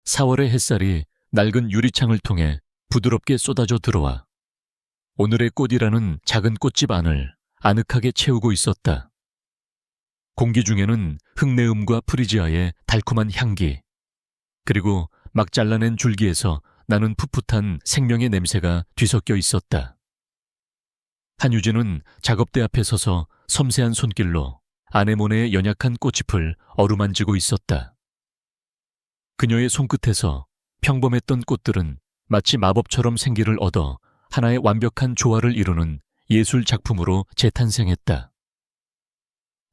4월의 햇살이 낡은 유리창을 통해 부드럽게 쏟아져 들어와 오늘의 꽃이라는 작은 꽃집 안을 아늑하게 채우고 있었다. 공기 중에는 흙내음과 프리지아의 달콤한 향기, 그리고 막 잘라낸 줄기에서 나는 풋풋한 생명의 냄새가 뒤섞여 있었다. 한유진은 작업대 앞에 서서 섬세한 손길로 아네모네의 연약한 꽃잎을 어루만지고 있었다. 그녀의 손끝에서 평범했던 꽃들은 마치 마법처럼 생기를 얻어 하나의 완벽한 조화를 이루는 예술 작품으로 재탄생했다.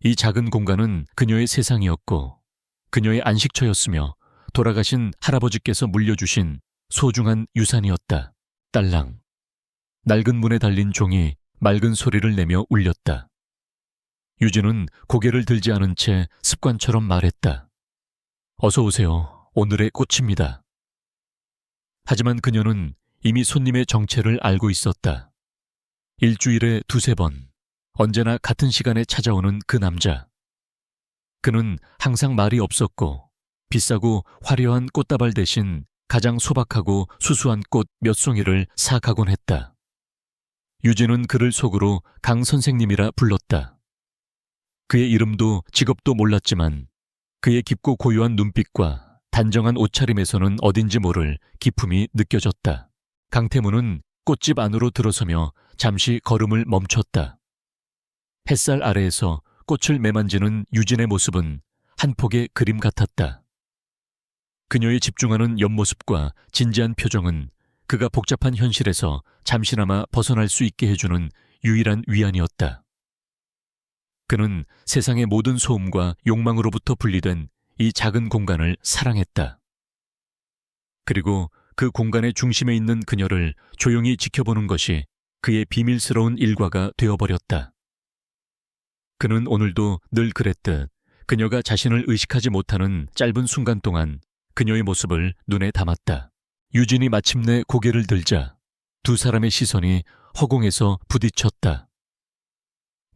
이 작은 공간은 그녀의 세상이었고 그녀의 안식처였으며 돌아가신 할아버지께서 물려주신 소중한 유산이었다. 딸랑. 낡은 문에 달린 종이 맑은 소리를 내며 울렸다. 유진은 고개를 들지 않은 채 습관처럼 말했다. 어서 오세요. 오늘의 꽃입니다. 하지만 그녀는 이미 손님의 정체를 알고 있었다. 일주일에 두세 번, 언제나 같은 시간에 찾아오는 그 남자. 그는 항상 말이 없었고 비싸고 화려한 꽃다발 대신 가장 소박하고 수수한 꽃 몇 송이를 사가곤 했다. 유진은 그를 속으로 강 선생님이라 불렀다. 그의 이름도 직업도 몰랐지만 그의 깊고 고요한 눈빛과 단정한 옷차림에서는 어딘지 모를 기품이 느껴졌다. 강태무는 꽃집 안으로 들어서며 잠시 걸음을 멈췄다. 햇살 아래에서 꽃을 매만지는 유진의 모습은 한 폭의 그림 같았다. 그녀의 집중하는 옆모습과 진지한 표정은 그가 복잡한 현실에서 잠시나마 벗어날 수 있게 해주는 유일한 위안이었다. 그는 세상의 모든 소음과 욕망으로부터 분리된 이 작은 공간을 사랑했다. 그리고 그 공간의 중심에 있는 그녀를 조용히 지켜보는 것이 그의 비밀스러운 일과가 되어버렸다. 그는 오늘도 늘 그랬듯 그녀가 자신을 의식하지 못하는 짧은 순간 동안 그녀의 모습을 눈에 담았다. 유진이 마침내 고개를 들자 두 사람의 시선이 허공에서 부딪혔다.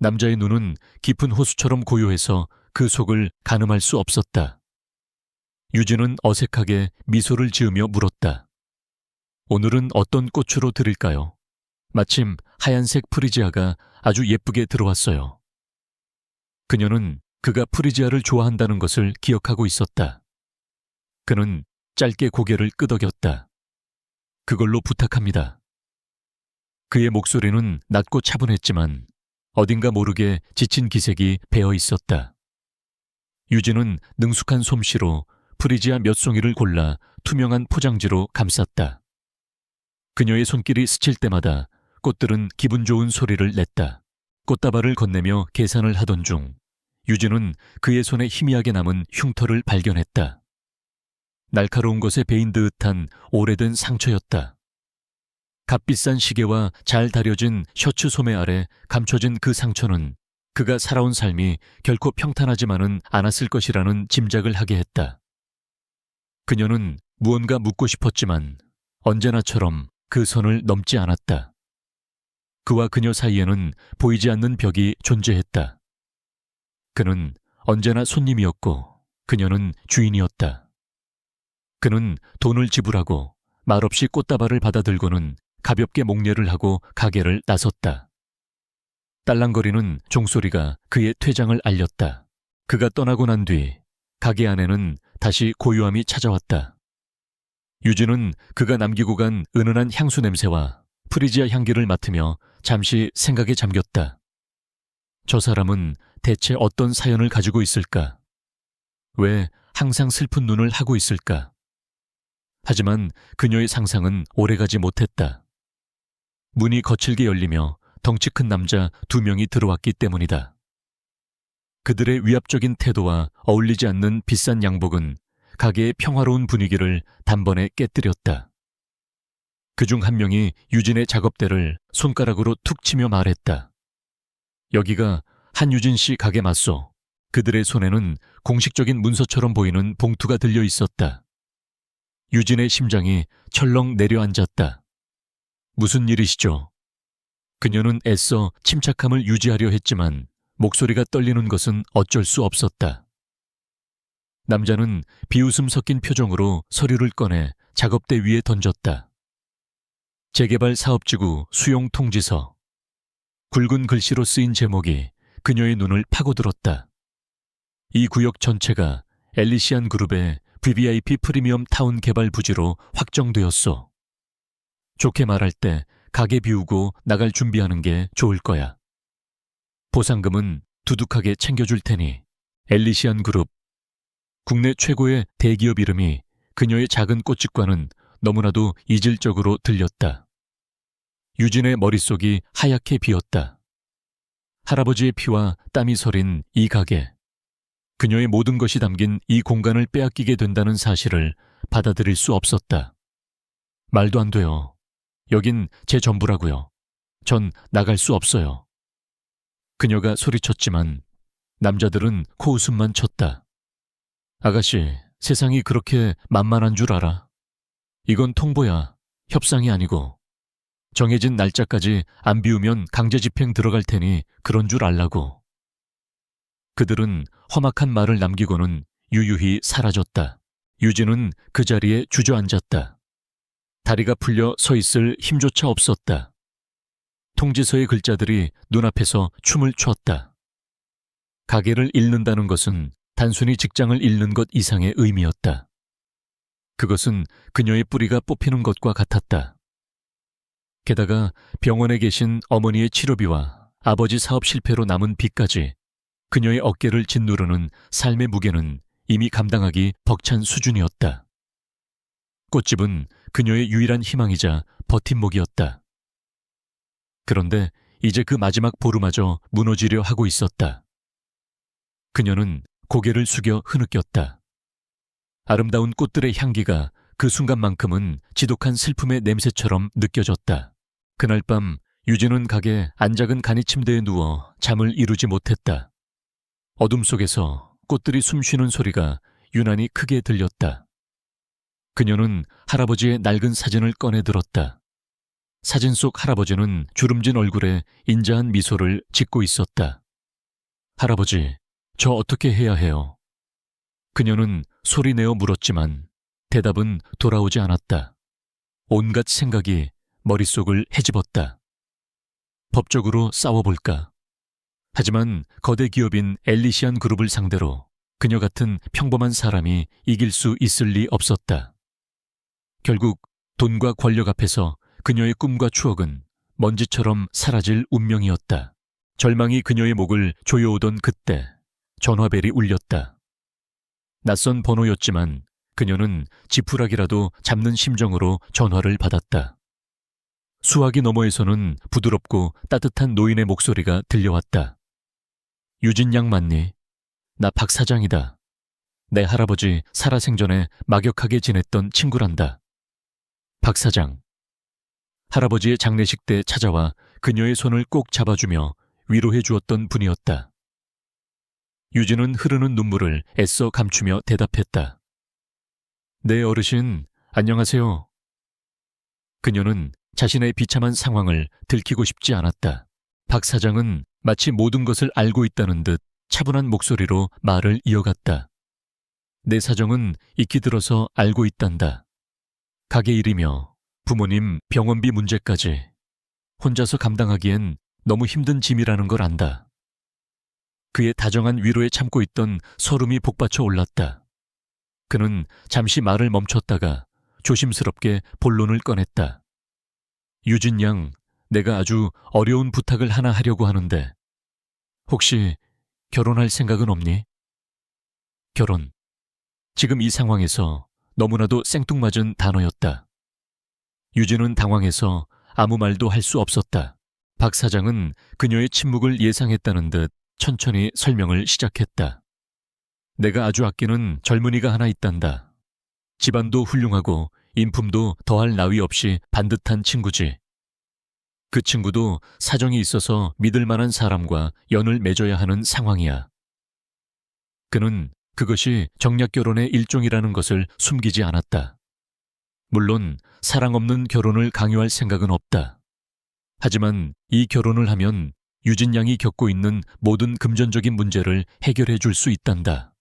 남자의 눈은 깊은 호수처럼 고요해서 그 속을 가늠할 수 없었다. 유진은 어색하게 미소를 지으며 물었다. 오늘은 어떤 꽃으로 드릴까요? 마침 하얀색 프리지아가 아주 예쁘게 들어왔어요. 그녀는 그가 프리지아를 좋아한다는 것을 기억하고 있었다. 그는 짧게 고개를 끄덕였다. 그걸로 부탁합니다. 그의 목소리는 낮고 차분했지만 어딘가 모르게 지친 기색이 배어 있었다. 유진은 능숙한 솜씨로 프리지아 몇 송이를 골라 투명한 포장지로 감쌌다. 그녀의 손길이 스칠 때마다 꽃들은 기분 좋은 소리를 냈다. 꽃다발을 건네며 계산을 하던 중 유진은 그의 손에 희미하게 남은 흉터를 발견했다. 날카로운 것에 베인 듯한 오래된 상처였다. 값비싼 시계와 잘 다려진 셔츠 소매 아래 감춰진 그 상처는 그가 살아온 삶이 결코 평탄하지만은 않았을 것이라는 짐작을 하게 했다. 그녀는 무언가 묻고 싶었지만 언제나처럼 그 선을 넘지 않았다. 그와 그녀 사이에는 보이지 않는 벽이 존재했다. 그는 언제나 손님이었고 그녀는 주인이었다. 그는 돈을 지불하고 말없이 꽃다발을 받아들고는 가볍게 목례를 하고 가게를 나섰다. 딸랑거리는 종소리가 그의 퇴장을 알렸다. 그가 떠나고 난 뒤 가게 안에는 다시 고요함이 찾아왔다. 유진은 그가 남기고 간 은은한 향수 냄새와 프리지아 향기를 맡으며 잠시 생각에 잠겼다. 저 사람은 대체 어떤 사연을 가지고 있을까? 왜 항상 슬픈 눈을 하고 있을까? 하지만 그녀의 상상은 오래가지 못했다. 문이 거칠게 열리며 덩치 큰 남자 두 명이 들어왔기 때문이다. 그들의 위압적인 태도와 어울리지 않는 비싼 양복은 가게의 평화로운 분위기를 단번에 깨뜨렸다. 그중 한 명이 유진의 작업대를 손가락으로 툭 치며 말했다. 여기가 한유진 씨 가게 맞소. 그들의 손에는 공식적인 문서처럼 보이는 봉투가 들려 있었다. 유진의 심장이 철렁 내려앉았다. 무슨 일이시죠? 그녀는 애써 침착함을 유지하려 했지만 목소리가 떨리는 것은 어쩔 수 없었다. 남자는 비웃음 섞인 표정으로 서류를 꺼내 작업대 위에 던졌다. 재개발 사업지구 수용 통지서. 굵은 글씨로 쓰인 제목이 그녀의 눈을 파고들었다. 이 구역 전체가 엘리시안 그룹의 VVIP 프리미엄 타운 개발 부지로 확정되었어. 좋게 말할 때 가게 비우고 나갈 준비하는 게 좋을 거야. 보상금은 두둑하게 챙겨줄 테니. 엘리시안 그룹. 국내 최고의 대기업 이름이 그녀의 작은 꽃집과는 너무나도 이질적으로 들렸다. 유진의 머릿속이 하얗게 비었다. 할아버지의 피와 땀이 서린 이 가게. 그녀의 모든 것이 담긴 이 공간을 빼앗기게 된다는 사실을 받아들일 수 없었다. 말도 안 돼요. 여긴 제 전부라고요. 전 나갈 수 없어요. 그녀가 소리쳤지만 남자들은 코웃음만 쳤다. 아가씨, 세상이 그렇게 만만한 줄 알아? 이건 통보야. 협상이 아니고. 정해진 날짜까지 안 비우면 강제 집행 들어갈 테니 그런 줄 알라고. 그들은 험악한 말을 남기고는 유유히 사라졌다. 유진은 그 자리에 주저앉았다. 다리가 풀려 서 있을 힘조차 없었다. 통지서의 글자들이 눈앞에서 춤을 췄다. 가게를 잃는다는 것은 단순히 직장을 잃는 것 이상의 의미였다. 그것은 그녀의 뿌리가 뽑히는 것과 같았다. 게다가 병원에 계신 어머니의 치료비와 아버지 사업 실패로 남은 빚까지 그녀의 어깨를 짓누르는 삶의 무게는 이미 감당하기 벅찬 수준이었다. 꽃집은 그녀의 유일한 희망이자 버팀목이었다. 그런데 이제 그 마지막 보루마저 무너지려 하고 있었다. 그녀는 고개를 숙여 흐느꼈다. 아름다운 꽃들의 향기가 그 순간만큼은 지독한 슬픔의 냄새처럼 느껴졌다. 그날 밤 유진은 가게 안작은 간이 침대에 누워 잠을 이루지 못했다. 어둠 속에서 꽃들이 숨쉬는 소리가 유난히 크게 들렸다. 그녀는 할아버지의 낡은 사진을 꺼내 들었다. 사진 속 할아버지는 주름진 얼굴에 인자한 미소를 짓고 있었다. 할아버지, 저 어떻게 해야 해요? 그녀는 소리내어 물었지만 대답은 돌아오지 않았다. 온갖 생각이 머릿속을 헤집었다. 법적으로 싸워볼까? 하지만 거대 기업인 엘리시안 그룹을 상대로 그녀 같은 평범한 사람이 이길 수 있을 리 없었다. 결국 돈과 권력 앞에서 그녀의 꿈과 추억은 먼지처럼 사라질 운명이었다. 절망이 그녀의 목을 조여오던 그때 전화벨이 울렸다. 낯선 번호였지만 그녀는 지푸라기라도 잡는 심정으로 전화를 받았다. 수화기 너머에서는 부드럽고 따뜻한 노인의 목소리가 들려왔다. 유진 양 맞니? 나 박 사장이다. 내 할아버지 살아생전에 막역하게 지냈던 친구란다. 박 사장. 할아버지의 장례식 때 찾아와 그녀의 손을 꼭 잡아주며 위로해 주었던 분이었다. 유진은 흐르는 눈물을 애써 감추며 대답했다. 네, 어르신, 안녕하세요. 그녀는 자신의 비참한 상황을 들키고 싶지 않았다. 박 사장은 마치 모든 것을 알고 있다는 듯 차분한 목소리로 말을 이어갔다. 내 사정은 익히 들어서 알고 있단다. 가게 일이며 부모님 병원비 문제까지 혼자서 감당하기엔 너무 힘든 짐이라는 걸 안다. 그의 다정한 위로에 참고 있던 설움이 복받쳐 올랐다. 그는 잠시 말을 멈췄다가 조심스럽게 본론을 꺼냈다. 유진 양, 내가 아주 어려운 부탁을 하나 하려고 하는데 혹시 결혼할 생각은 없니? 결혼. 지금 이 상황에서 너무나도 생뚱맞은 단어였다. 유진은 당황해서 아무 말도 할 수 없었다. 박 사장은 그녀의 침묵을 예상했다는 듯 천천히 설명을 시작했다. 내가 아주 아끼는 젊은이가 하나 있단다. 집안도 훌륭하고 인품도 더할 나위 없이 반듯한 친구지. 그 친구도 사정이 있어서 믿을 만한 사람과 연을 맺어야 하는 상황이야. 그는 그것이 정략결혼의 일종이라는 것을 숨기지 않았다. 물론 사랑 없는 결혼을 강요할 생각은 없다. 하지만 이 결혼을 하면 유진 양이 겪고 있는 모든 금전적인 문제를 해결해 줄 수 있단다.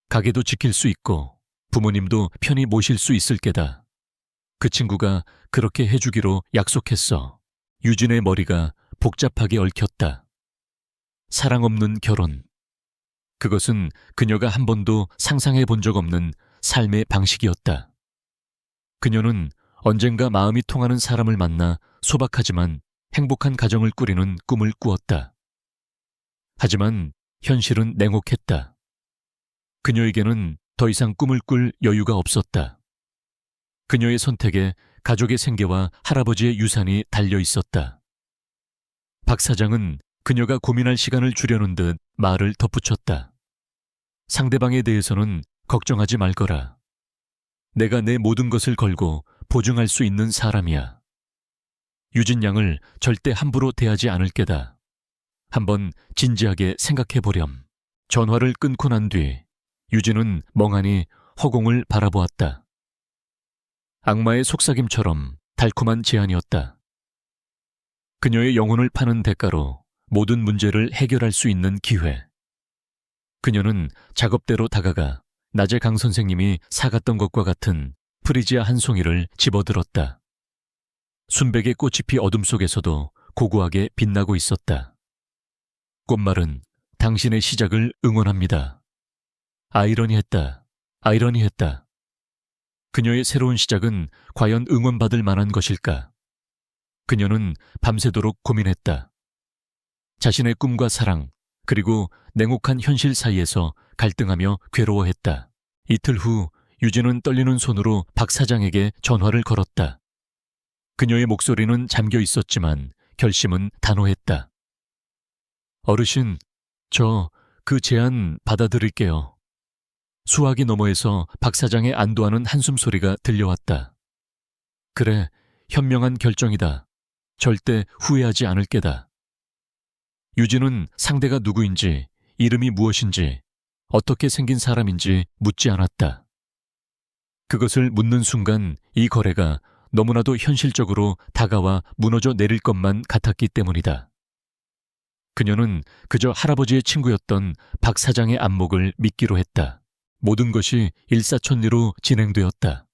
가게도 지킬 수 있고 부모님도 편히 모실 수 있을 게다. 그 친구가 그렇게 해주기로 약속했어. 유진의 머리가 복잡하게 얽혔다. 사랑 없는 결혼. 그것은 그녀가 한 번도 상상해 본 적 없는 삶의 방식이었다. 그녀는 언젠가 마음이 통하는 사람을 만나 소박하지만 행복한 가정을 꾸리는 꿈을 꾸었다. 하지만 현실은 냉혹했다. 그녀에게는 더 이상 꿈을 꿀 여유가 없었다. 그녀의 선택에 가족의 생계와 할아버지의 유산이 달려 있었다. 박 사장은 그녀가 고민할 시간을 주려는 듯 말을 덧붙였다. 상대방에 대해서는 걱정하지 말거라. 내가 내 모든 것을 걸고 보증할 수 있는 사람이야. 유진 양을 절대 함부로 대하지 않을 게다. 한번 진지하게 생각해 보렴. 전화를 끊고 난 뒤 유진은 멍하니 허공을 바라보았다. 악마의 속삭임처럼 달콤한 제안이었다. 그녀의 영혼을 파는 대가로 모든 문제를 해결할 수 있는 기회. 그녀는 작업대로 다가가 낮에 강 선생님이 사갔던 것과 같은 프리지아 한 송이를 집어들었다. 순백의 꽃이 피 어둠 속에서도 고고하게 빛나고 있었다. 꽃말은 당신의 시작을 응원합니다. 아이러니했다. 아이러니했다. 그녀의 새로운 시작은 과연 응원받을 만한 것일까? 그녀는 밤새도록 고민했다. 자신의 꿈과 사랑, 그리고 냉혹한 현실 사이에서 갈등하며 괴로워했다. 이틀 후 유진은 떨리는 손으로 박 사장에게 전화를 걸었다. 그녀의 목소리는 잠겨 있었지만 결심은 단호했다. 어르신, 저 그 제안 받아들일게요. 수화기 너머에서 박 사장의 안도하는 한숨소리가 들려왔다. 그래, 현명한 결정이다. 절대 후회하지 않을 게다. 유진은 상대가 누구인지, 이름이 무엇인지, 어떻게 생긴 사람인지 묻지 않았다. 그것을 묻는 순간 이 거래가 너무나도 현실적으로 다가와 무너져 내릴 것만 같았기 때문이다. 그녀는 그저 할아버지의 친구였던 박 사장의 안목을 믿기로 했다. 모든 것이 일사천리로 진행되었다.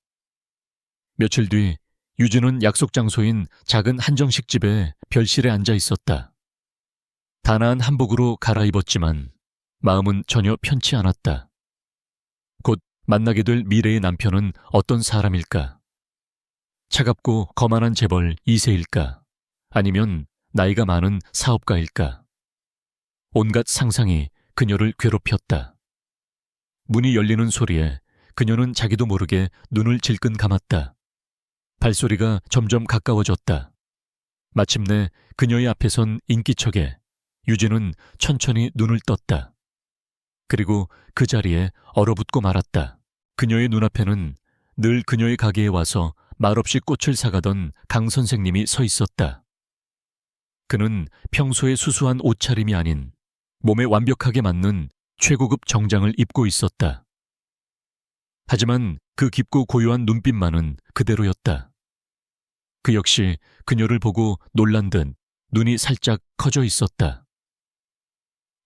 며칠 뒤 유진은 약속 장소인 작은 한정식 집에 별실에 앉아 있었다. 단아한 한복으로 갈아입었지만 마음은 전혀 편치 않았다. 곧 만나게 될 미래의 남편은 어떤 사람일까? 차갑고 거만한 재벌 2세일까? 아니면 나이가 많은 사업가일까? 온갖 상상이 그녀를 괴롭혔다. 문이 열리는 소리에 그녀는 자기도 모르게 눈을 질끈 감았다. 발소리가 점점 가까워졌다. 마침내 그녀의 앞에 선 인기척에 유진은 천천히 눈을 떴다. 그리고 그 자리에 얼어붙고 말았다. 그녀의 눈앞에는 늘 그녀의 가게에 와서 말없이 꽃을 사가던 강 선생님이 서 있었다. 그는 평소의 수수한 옷차림이 아닌 몸에 완벽하게 맞는 최고급 정장을 입고 있었다. 하지만 그 깊고 고요한 눈빛만은 그대로였다. 그 역시 그녀를 보고 놀란 듯 눈이 살짝 커져 있었다.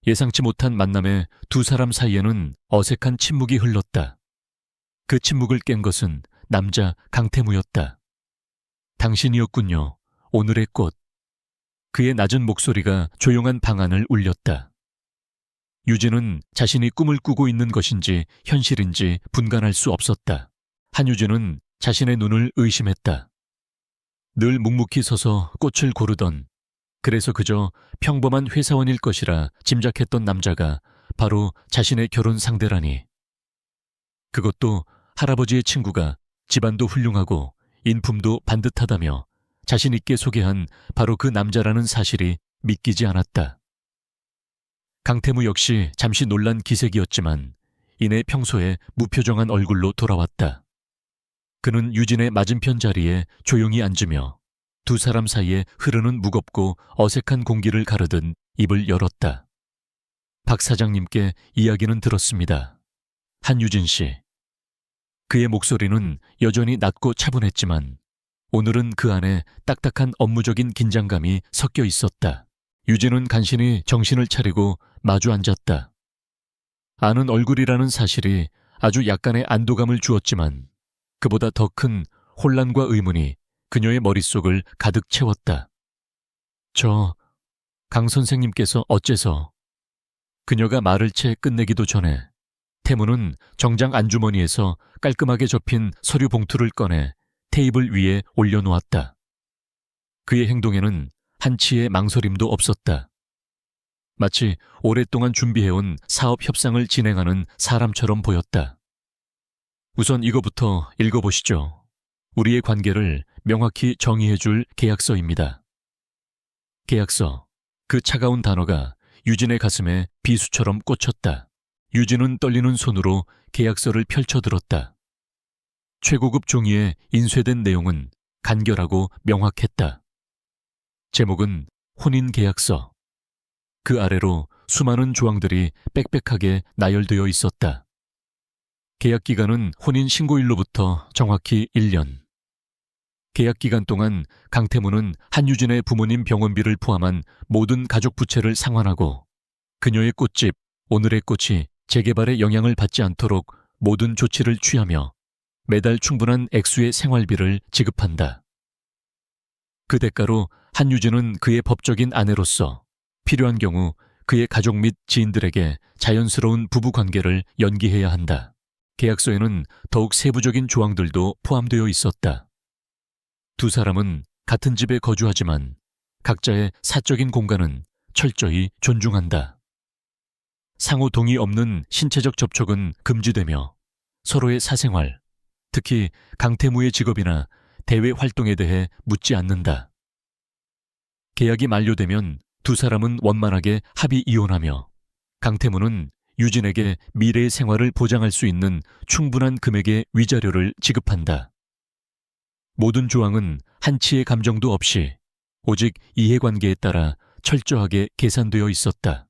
예상치 못한 만남에 두 사람 사이에는 어색한 침묵이 흘렀다. 그 침묵을 깬 것은 남자 강태무였다. 당신이었군요. 오늘의 꽃. 그의 낮은 목소리가 조용한 방 안을 울렸다. 유진은 자신이 꿈을 꾸고 있는 것인지 현실인지 분간할 수 없었다. 한유진은 자신의 눈을 의심했다. 늘 묵묵히 서서 꽃을 고르던, 그래서 그저 평범한 회사원일 것이라 짐작했던 남자가 바로 자신의 결혼 상대라니. 그것도 할아버지의 친구가 집안도 훌륭하고 인품도 반듯하다며 자신 있게 소개한 바로 그 남자라는 사실이 믿기지 않았다. 강태무 역시 잠시 놀란 기색이었지만 이내 평소에 무표정한 얼굴로 돌아왔다. 그는 유진의 맞은편 자리에 조용히 앉으며 두 사람 사이에 흐르는 무겁고 어색한 공기를 가르듯 입을 열었다. 박 사장님께 이야기는 들었습니다. 한유진 씨. 그의 목소리는 여전히 낮고 차분했지만 오늘은 그 안에 딱딱한 업무적인 긴장감이 섞여 있었다. 유진은 간신히 정신을 차리고 마주 앉았다. 아는 얼굴이라는 사실이 아주 약간의 안도감을 주었지만 그보다 더 큰 혼란과 의문이 그녀의 머릿속을 가득 채웠다. 강 선생님께서 어째서? 그녀가 말을 채 끝내기도 전에 태무는 정장 안주머니에서 깔끔하게 접힌 서류 봉투를 꺼내 테이블 위에 올려놓았다. 그의 행동에는 한치의 망설임도 없었다. 마치 오랫동안 준비해온 사업 협상을 진행하는 사람처럼 보였다. 우선 이거부터 읽어보시죠. 우리의 관계를 명확히 정의해줄 계약서입니다. 계약서. 그 차가운 단어가 유진의 가슴에 비수처럼 꽂혔다. 유진은 떨리는 손으로 계약서를 펼쳐들었다. 최고급 종이에 인쇄된 내용은 간결하고 명확했다. 제목은 혼인계약서. 그 아래로 수많은 조항들이 빽빽하게 나열되어 있었다. 계약기간은 혼인신고일로부터 정확히 1년. 계약기간 동안 강태무는 한유진의 부모님 병원비를 포함한 모든 가족 부채를 상환하고 그녀의 꽃집 오늘의 꽃이 재개발에 영향을 받지 않도록 모든 조치를 취하며 매달 충분한 액수의 생활비를 지급한다. 그 대가로 한유진은 그의 법적인 아내로서 필요한 경우 그의 가족 및 지인들에게 자연스러운 부부관계를 연기해야 한다. 계약서에는 더욱 세부적인 조항들도 포함되어 있었다. 두 사람은 같은 집에 거주하지만 각자의 사적인 공간은 철저히 존중한다. 상호 동의 없는 신체적 접촉은 금지되며 서로의 사생활, 특히 강태무의 직업이나 대외 활동에 대해 묻지 않는다. 계약이 만료되면 두 사람은 원만하게 합의 이혼하며 강태무는 유진에게 미래의 생활을 보장할 수 있는 충분한 금액의 위자료를 지급한다. 모든 조항은 한치의 감정도 없이 오직 이해관계에 따라 철저하게 계산되어 있었다.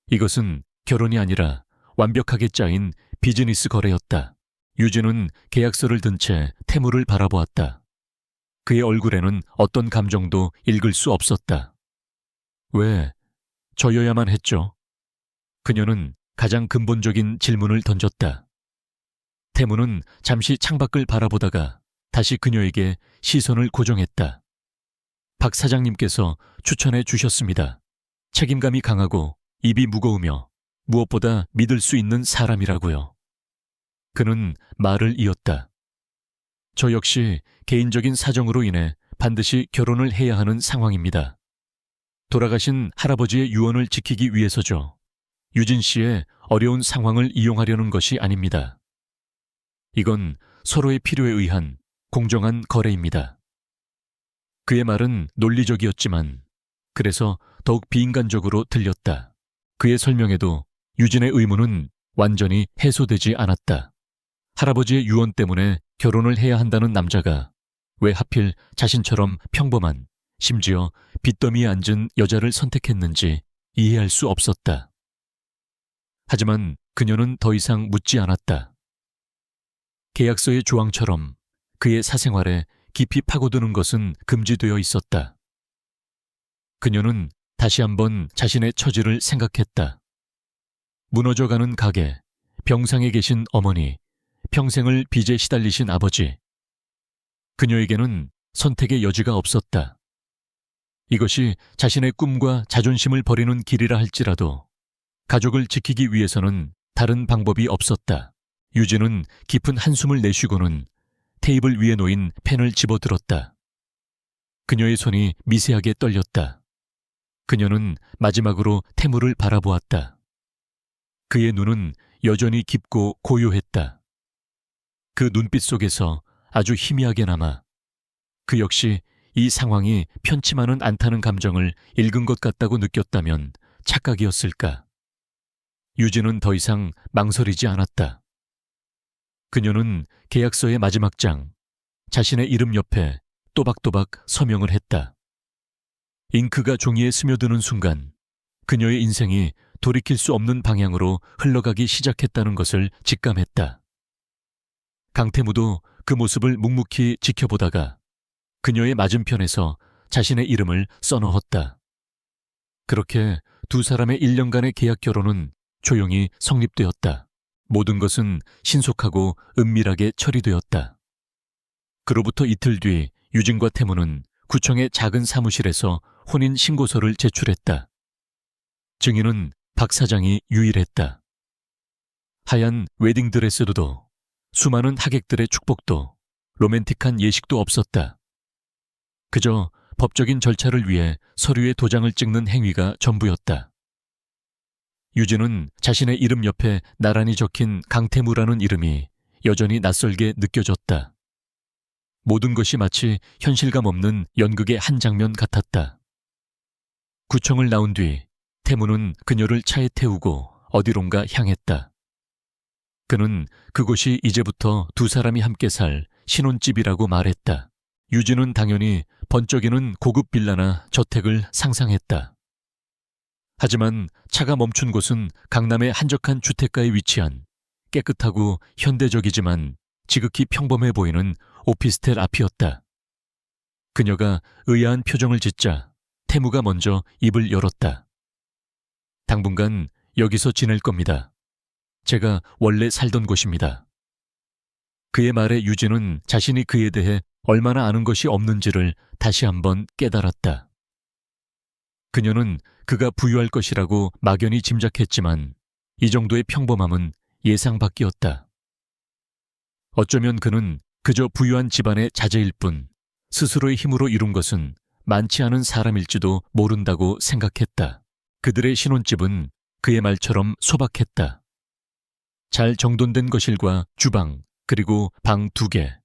이것은 결혼이 아니라 완벽하게 짜인 비즈니스 거래였다. 유진은 계약서를 든 채 태무를 바라보았다. 그의 얼굴에는 어떤 감정도 읽을 수 없었다. 왜 저여야만 했죠? 그녀는 가장 근본적인 질문을 던졌다. 태무는 잠시 창밖을 바라보다가 다시 그녀에게 시선을 고정했다. 박 사장님께서 추천해 주셨습니다. 책임감이 강하고 입이 무거우며 무엇보다 믿을 수 있는 사람이라고요. 그는 말을 이었다. 저 역시 개인적인 사정으로 인해 반드시 결혼을 해야 하는 상황입니다. 돌아가신 할아버지의 유언을 지키기 위해서죠. 유진 씨의 어려운 상황을 이용하려는 것이 아닙니다. 이건 서로의 필요에 의한 공정한 거래입니다. 그의 말은 논리적이었지만 그래서 더욱 비인간적으로 들렸다. 그의 설명에도 유진의 의문은 완전히 해소되지 않았다. 할아버지의 유언 때문에 결혼을 해야 한다는 남자가 왜 하필 자신처럼 평범한, 심지어 빚더미에 앉은 여자를 선택했는지 이해할 수 없었다. 하지만 그녀는 더 이상 묻지 않았다. 계약서의 조항처럼 그의 사생활에 깊이 파고드는 것은 금지되어 있었다. 그녀는 다시 한번 자신의 처지를 생각했다. 무너져가는 가게, 병상에 계신 어머니, 평생을 빚에 시달리신 아버지. 그녀에게는 선택의 여지가 없었다. 이것이 자신의 꿈과 자존심을 버리는 길이라 할지라도 가족을 지키기 위해서는 다른 방법이 없었다. 유진은 깊은 한숨을 내쉬고는 테이블 위에 놓인 펜을 집어들었다. 그녀의 손이 미세하게 떨렸다. 그녀는 마지막으로 태무를 바라보았다. 그의 눈은 여전히 깊고 고요했다. 그 눈빛 속에서 아주 희미하게 남아 그 역시 이 상황이 편치만은 않다는 감정을 읽은 것 같다고 느꼈다면 착각이었을까? 유진은 더 이상 망설이지 않았다. 그녀는 계약서의 마지막 장, 자신의 이름 옆에 또박또박 서명을 했다. 잉크가 종이에 스며드는 순간 그녀의 인생이 돌이킬 수 없는 방향으로 흘러가기 시작했다는 것을 직감했다. 강태무도 그 모습을 묵묵히 지켜보다가 그녀의 맞은편에서 자신의 이름을 써넣었다. 그렇게 두 사람의 1년간의 계약 결혼은 조용히 성립되었다. 모든 것은 신속하고 은밀하게 처리되었다. 그로부터 이틀 뒤 유진과 태무는 구청의 작은 사무실에서 혼인 신고서를 제출했다. 증인은 박 사장이 유일했다. 하얀 웨딩드레스도, 수많은 하객들의 축복도, 로맨틱한 예식도 없었다. 그저 법적인 절차를 위해 서류에 도장을 찍는 행위가 전부였다. 유진은 자신의 이름 옆에 나란히 적힌 강태무라는 이름이 여전히 낯설게 느껴졌다. 모든 것이 마치 현실감 없는 연극의 한 장면 같았다. 구청을 나온 뒤 태무는 그녀를 차에 태우고 어디론가 향했다. 그는 그곳이 이제부터 두 사람이 함께 살 신혼집이라고 말했다. 유진은 당연히 번쩍이는 고급 빌라나 저택을 상상했다. 하지만 차가 멈춘 곳은 강남의 한적한 주택가에 위치한 깨끗하고 현대적이지만 지극히 평범해 보이는 오피스텔 앞이었다. 그녀가 의아한 표정을 짓자 태무가 먼저 입을 열었다. 당분간 여기서 지낼 겁니다. 제가 원래 살던 곳입니다. 그의 말에 유진은 자신이 그에 대해 얼마나 아는 것이 없는지를 다시 한번 깨달았다. 그녀는 그가 부유할 것이라고 막연히 짐작했지만 이 정도의 평범함은 예상 밖이었다. 어쩌면 그는 그저 부유한 집안의 자제일 뿐 스스로의 힘으로 이룬 것은 많지 않은 사람일지도 모른다고 생각했다. 그들의 신혼집은 그의 말처럼 소박했다. 잘 정돈된 거실과 주방, 그리고 방 2개.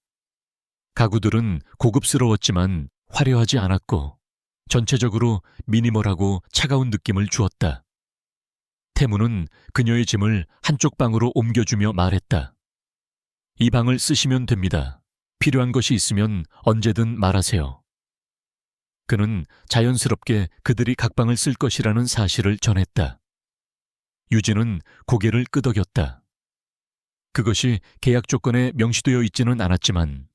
가구들은 고급스러웠지만 화려하지 않았고 전체적으로 미니멀하고 차가운 느낌을 주었다. 태무는 그녀의 짐을 한쪽 방으로 옮겨주며 말했다. 이 방을 쓰시면 됩니다. 필요한 것이 있으면 언제든 말하세요. 그는 자연스럽게 그들이 각 방을 쓸 것이라는 사실을 전했다. 유진은 고개를 끄덕였다. 그것이 계약 조건에 명시되어 있지는 않았지만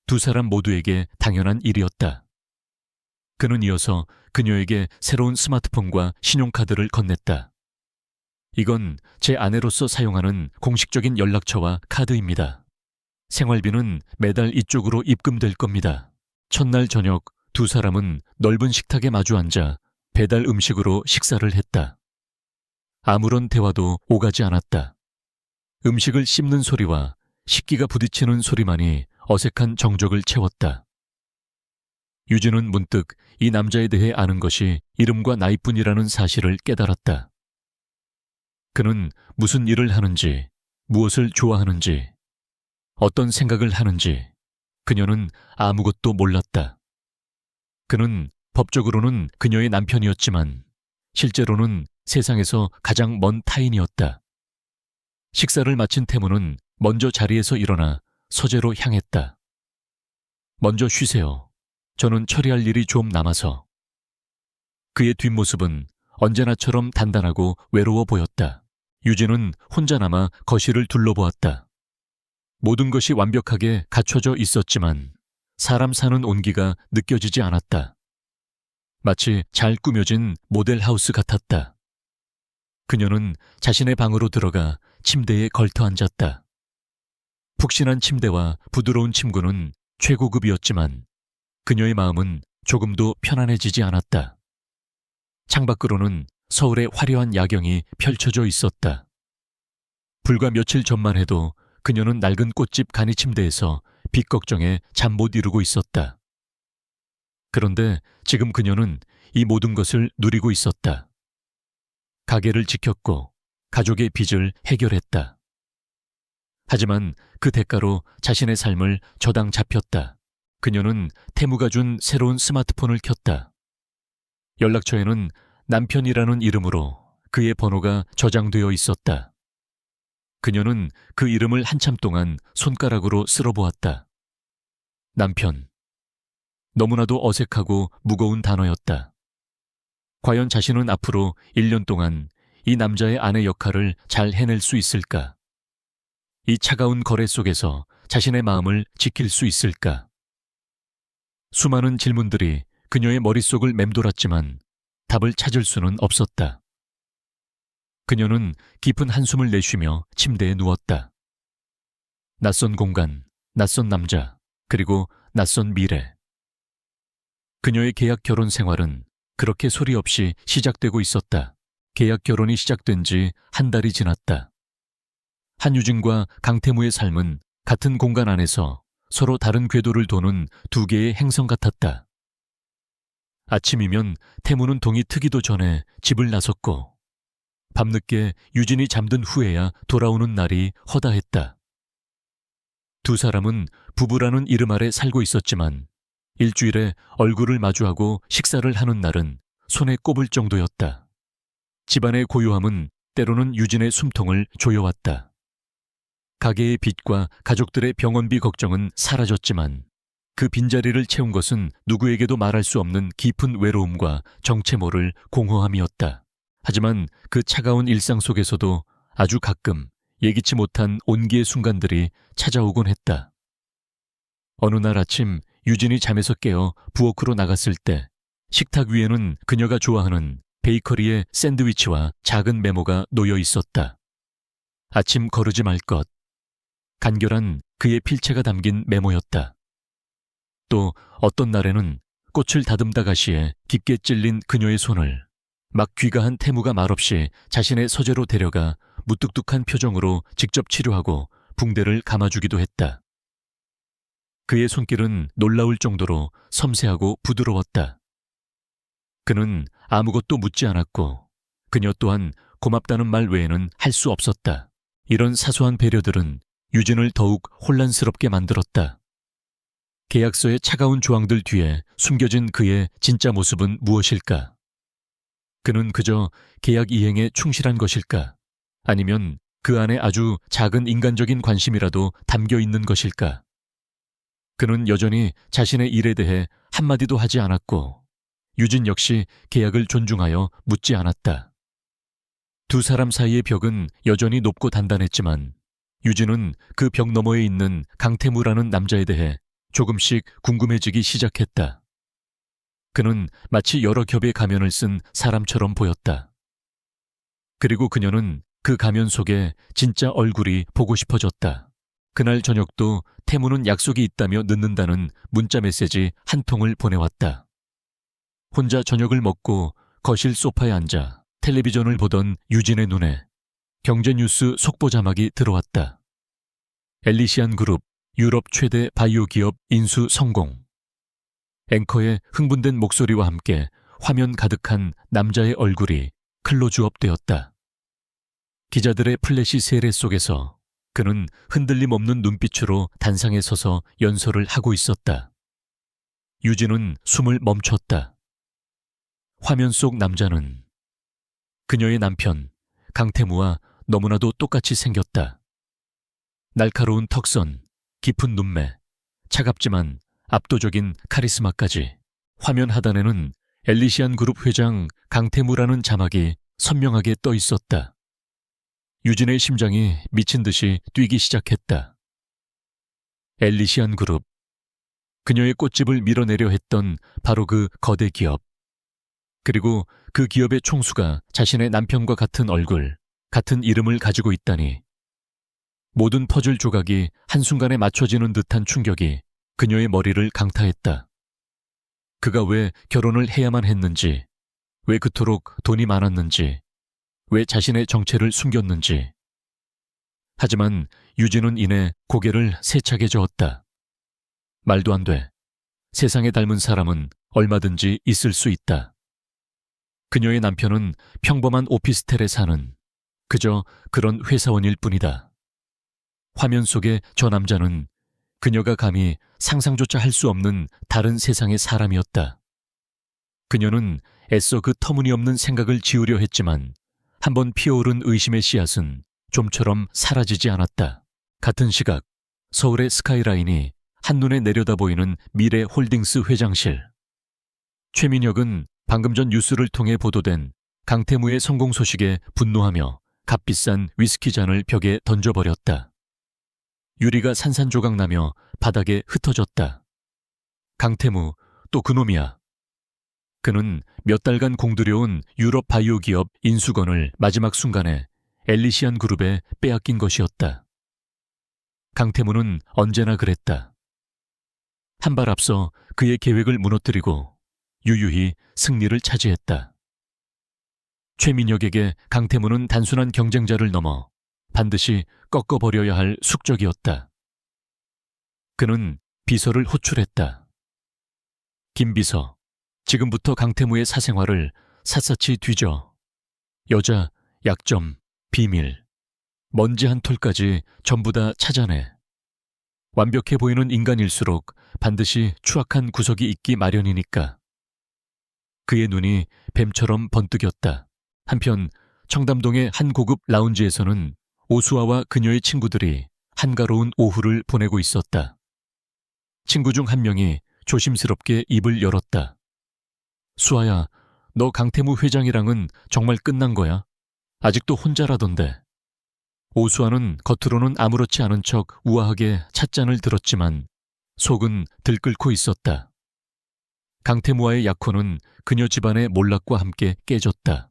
두 사람 모두에게 당연한 일이었다. 그는 이어서 그녀에게 새로운 스마트폰과 신용카드를 건넸다. 이건 제 아내로서 사용하는 공식적인 연락처와 카드입니다. 생활비는 매달 이쪽으로 입금될 겁니다. 첫날 저녁 두 사람은 넓은 식탁에 마주 앉아 배달 음식으로 식사를 했다. 아무런 대화도 오가지 않았다. 음식을 씹는 소리와 식기가 부딪히는 소리만이 어색한 정적을 채웠다. 유진은 문득 이 남자에 대해 아는 것이 이름과 나이뿐이라는 사실을 깨달았다. 그는 무슨 일을 하는지, 무엇을 좋아하는지, 어떤 생각을 하는지 그녀는 아무것도 몰랐다. 그는 법적으로는 그녀의 남편이었지만 실제로는 세상에서 가장 먼 타인이었다. 식사를 마친 태무는 먼저 자리에서 일어나 서재로 향했다. 먼저 쉬세요. 저는 처리할 일이 좀 남아서. 그의 뒷모습은 언제나처럼 단단하고 외로워 보였다. 유진은 혼자 남아 거실을 둘러보았다. 모든 것이 완벽하게 갖춰져 있었지만 사람 사는 온기가 느껴지지 않았다. 마치 잘 꾸며진 모델하우스 같았다. 그녀는 자신의 방으로 들어가 침대에 걸터 앉았다. 푹신한 침대와 부드러운 침구는 최고급이었지만 그녀의 마음은 조금도 편안해지지 않았다. 창밖으로는 서울의 화려한 야경이 펼쳐져 있었다. 불과 며칠 전만 해도 그녀는 낡은 꽃집 간이 침대에서 빚 걱정에 잠 못 이루고 있었다. 그런데 지금 그녀는 이 모든 것을 누리고 있었다. 가게를 지켰고 가족의 빚을 해결했다. 하지만 그 대가로 자신의 삶을 저당 잡혔다. 그녀는 태무가 준 새로운 스마트폰을 켰다. 연락처에는 남편이라는 이름으로 그의 번호가 저장되어 있었다. 그녀는 그 이름을 한참 동안 손가락으로 쓸어보았다. 남편. 너무나도 어색하고 무거운 단어였다. 과연 자신은 앞으로 1년 동안 이 남자의 아내 역할을 잘 해낼 수 있을까? 이 차가운 거래 속에서 자신의 마음을 지킬 수 있을까? 수많은 질문들이 그녀의 머릿속을 맴돌았지만 답을 찾을 수는 없었다. 그녀는 깊은 한숨을 내쉬며 침대에 누웠다. 낯선 공간, 낯선 남자, 그리고 낯선 미래. 그녀의 계약 결혼 생활은 그렇게 소리 없이 시작되고 있었다. 계약 결혼이 시작된 지 한 달이 지났다. 한유진과 강태무의 삶은 같은 공간 안에서 서로 다른 궤도를 도는 두 개의 행성 같았다. 아침이면 태무는 동이 트기도 전에 집을 나섰고 밤늦게 유진이 잠든 후에야 돌아오는 날이 허다했다. 두 사람은 부부라는 이름 아래 살고 있었지만 일주일에 얼굴을 마주하고 식사를 하는 날은 손에 꼽을 정도였다. 집안의 고요함은 때로는 유진의 숨통을 조여왔다. 가게의 빚과 가족들의 병원비 걱정은 사라졌지만 그 빈자리를 채운 것은 누구에게도 말할 수 없는 깊은 외로움과 정체 모를 공허함이었다. 하지만 그 차가운 일상 속에서도 아주 가끔 예기치 못한 온기의 순간들이 찾아오곤 했다. 어느 날 아침 유진이 잠에서 깨어 부엌으로 나갔을 때 식탁 위에는 그녀가 좋아하는 베이커리의 샌드위치와 작은 메모가 놓여 있었다. 아침 거르지 말 것. 간결한 그의 필체가 담긴 메모였다. 또 어떤 날에는 꽃을 다듬다 가시에 깊게 찔린 그녀의 손을 막 귀가한 태무가 말없이 자신의 서재로 데려가 무뚝뚝한 표정으로 직접 치료하고 붕대를 감아주기도 했다. 그의 손길은 놀라울 정도로 섬세하고 부드러웠다. 그는 아무것도 묻지 않았고 그녀 또한 고맙다는 말 외에는 할 수 없었다. 이런 사소한 배려들은 유진을 더욱 혼란스럽게 만들었다. 계약서의 차가운 조항들 뒤에 숨겨진 그의 진짜 모습은 무엇일까? 그는 그저 계약 이행에 충실한 것일까? 아니면 그 안에 아주 작은 인간적인 관심이라도 담겨 있는 것일까? 그는 여전히 자신의 일에 대해 한마디도 하지 않았고 유진 역시 계약을 존중하여 묻지 않았다. 두 사람 사이의 벽은 여전히 높고 단단했지만 유진은 그 벽 너머에 있는 강태무라는 남자에 대해 조금씩 궁금해지기 시작했다. 그는 마치 여러 겹의 가면을 쓴 사람처럼 보였다. 그리고 그녀는 그 가면 속에 진짜 얼굴이 보고 싶어졌다. 그날 저녁도 태무는 약속이 있다며 늦는다는 문자 메시지 한 통을 보내왔다. 혼자 저녁을 먹고 거실 소파에 앉아 텔레비전을 보던 유진의 눈에 경제뉴스 속보 자막이 들어왔다. 엘리시안 그룹 유럽 최대 바이오 기업 인수 성공. 앵커의 흥분된 목소리와 함께 화면 가득한 남자의 얼굴이 클로즈업 되었다. 기자들의 플래시 세례 속에서 그는 흔들림 없는 눈빛으로 단상에 서서 연설을 하고 있었다. 유진은 숨을 멈췄다. 화면 속 남자는 그녀의 남편 강태무와 너무나도 똑같이 생겼다. 날카로운 턱선, 깊은 눈매, 차갑지만 압도적인 카리스마까지. 화면 하단에는 엘리시안 그룹 회장 강태무라는 자막이 선명하게 떠 있었다. 유진의 심장이 미친 듯이 뛰기 시작했다. 엘리시안 그룹. 그녀의 꽃집을 밀어내려 했던 바로 그 거대 기업. 그리고 그 기업의 총수가 자신의 남편과 같은 얼굴, 같은 이름을 가지고 있다니. 모든 퍼즐 조각이 한순간에 맞춰지는 듯한 충격이 그녀의 머리를 강타했다. 그가 왜 결혼을 해야만 했는지, 왜 그토록 돈이 많았는지, 왜 자신의 정체를 숨겼는지. 하지만 유진은 이내 고개를 세차게 저었다. 말도 안 돼. 세상에 닮은 사람은 얼마든지 있을 수 있다. 그녀의 남편은 평범한 오피스텔에 사는 그저 그런 회사원일 뿐이다. 화면 속의 저 남자는 그녀가 감히 상상조차 할 수 없는 다른 세상의 사람이었다. 그녀는 애써 그 터무니없는 생각을 지우려 했지만 한번 피어오른 의심의 씨앗은 좀처럼 사라지지 않았다. 같은 시각 서울의 스카이라인이 한눈에 내려다 보이는 미래 홀딩스 회장실. 최민혁은 방금 전 뉴스를 통해 보도된 강태무의 성공 소식에 분노하며 값비싼 위스키 잔을 벽에 던져버렸다. 유리가 산산조각나며 바닥에 흩어졌다. 강태무, 또 그놈이야. 그는 몇 달간 공들여온 유럽 바이오 기업 인수건을 마지막 순간에 엘리시안 그룹에 빼앗긴 것이었다. 강태무는 언제나 그랬다. 한 발 앞서 그의 계획을 무너뜨리고 유유히 승리를 차지했다. 최민혁에게 강태무는 단순한 경쟁자를 넘어 반드시 꺾어버려야 할 숙적이었다. 그는 비서를 호출했다. 김 비서, 지금부터 강태무의 사생활을 샅샅이 뒤져 여자, 약점, 비밀, 먼지 한 톨까지 전부 다 찾아내. 완벽해 보이는 인간일수록 반드시 추악한 구석이 있기 마련이니까. 그의 눈이 뱀처럼 번뜩였다. 한편 청담동의 한 고급 라운지에서는 오수아와 그녀의 친구들이 한가로운 오후를 보내고 있었다. 친구 중 한 명이 조심스럽게 입을 열었다. 수아야, 너 강태무 회장이랑은 정말 끝난 거야? 아직도 혼자라던데. 오수아는 겉으로는 아무렇지 않은 척 우아하게 찻잔을 들었지만 속은 들끓고 있었다. 강태무와의 약혼은 그녀 집안의 몰락과 함께 깨졌다.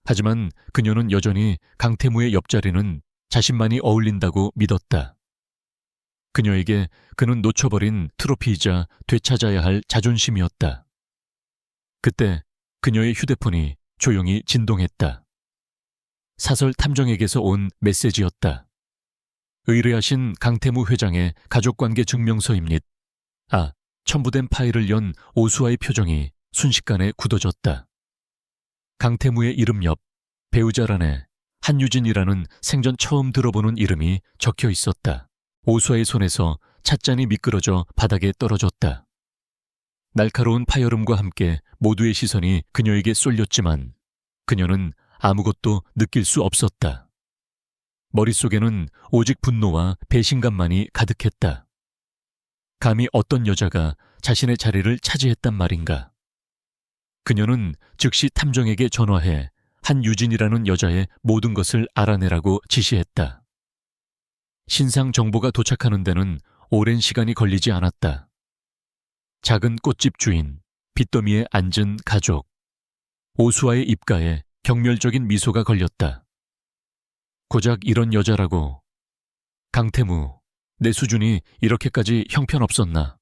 하지만 그녀는 여전히 강태무의 옆자리는 자신만이 어울린다고 믿었다. 그녀에게 그는 놓쳐버린 트로피이자 되찾아야 할 자존심이었다. 그때 그녀의 휴대폰이 조용히 진동했다. 사설 탐정에게서 온 메시지였다. 의뢰하신 강태무 회장의 가족관계 증명서입니다. 첨부된 파일을 연 오수아의 표정이 순식간에 굳어졌다. 강태무의 이름 옆 배우자란에 한유진이라는 생전 처음 들어보는 이름이 적혀 있었다. 오수아의 손에서 찻잔이 미끄러져 바닥에 떨어졌다. 날카로운 파열음과 함께 모두의 시선이 그녀에게 쏠렸지만 그녀는 아무것도 느낄 수 없었다. 머릿속에는 오직 분노와 배신감만이 가득했다. 감히 어떤 여자가 자신의 자리를 차지했단 말인가. 그녀는 즉시 탐정에게 전화해 한유진이라는 여자의 모든 것을 알아내라고 지시했다. 신상 정보가 도착하는 데는 오랜 시간이 걸리지 않았다. 작은 꽃집 주인, 빚더미에 앉은 가족, 오수아의 입가에 경멸적인 미소가 걸렸다. 고작 이런 여자라고. 강태무, 내 수준이 이렇게까지 형편없었나.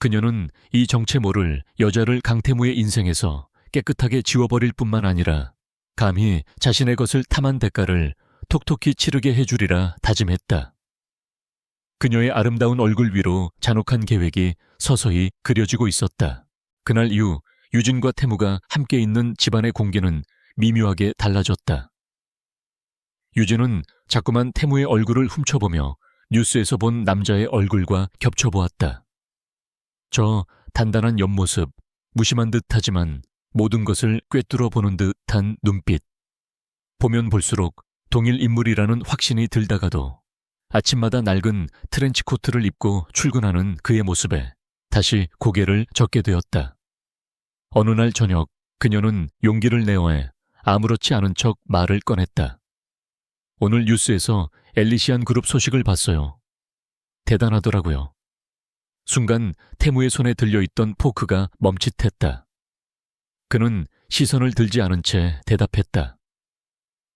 그녀는 이 정체 모를 여자를 강태무의 인생에서 깨끗하게 지워버릴 뿐만 아니라 감히 자신의 것을 탐한 대가를 톡톡히 치르게 해주리라 다짐했다. 그녀의 아름다운 얼굴 위로 잔혹한 계획이 서서히 그려지고 있었다. 그날 이후 유진과 태무가 함께 있는 집안의 공기는 미묘하게 달라졌다. 유진은 자꾸만 태무의 얼굴을 훔쳐보며 뉴스에서 본 남자의 얼굴과 겹쳐보았다. 저 단단한 옆모습, 무심한 듯하지만 모든 것을 꿰뚫어 보는 듯한 눈빛. 보면 볼수록 동일 인물이라는 확신이 들다가도 아침마다 낡은 트렌치코트를 입고 출근하는 그의 모습에 다시 고개를 젓게 되었다. 어느 날 저녁 그녀는 용기를 내어해 아무렇지 않은 척 말을 꺼냈다. 오늘 뉴스에서 엘리시안 그룹 소식을 봤어요. 대단하더라고요. 순간 태무의 손에 들려있던 포크가 멈칫했다. 그는 시선을 들지 않은 채 대답했다.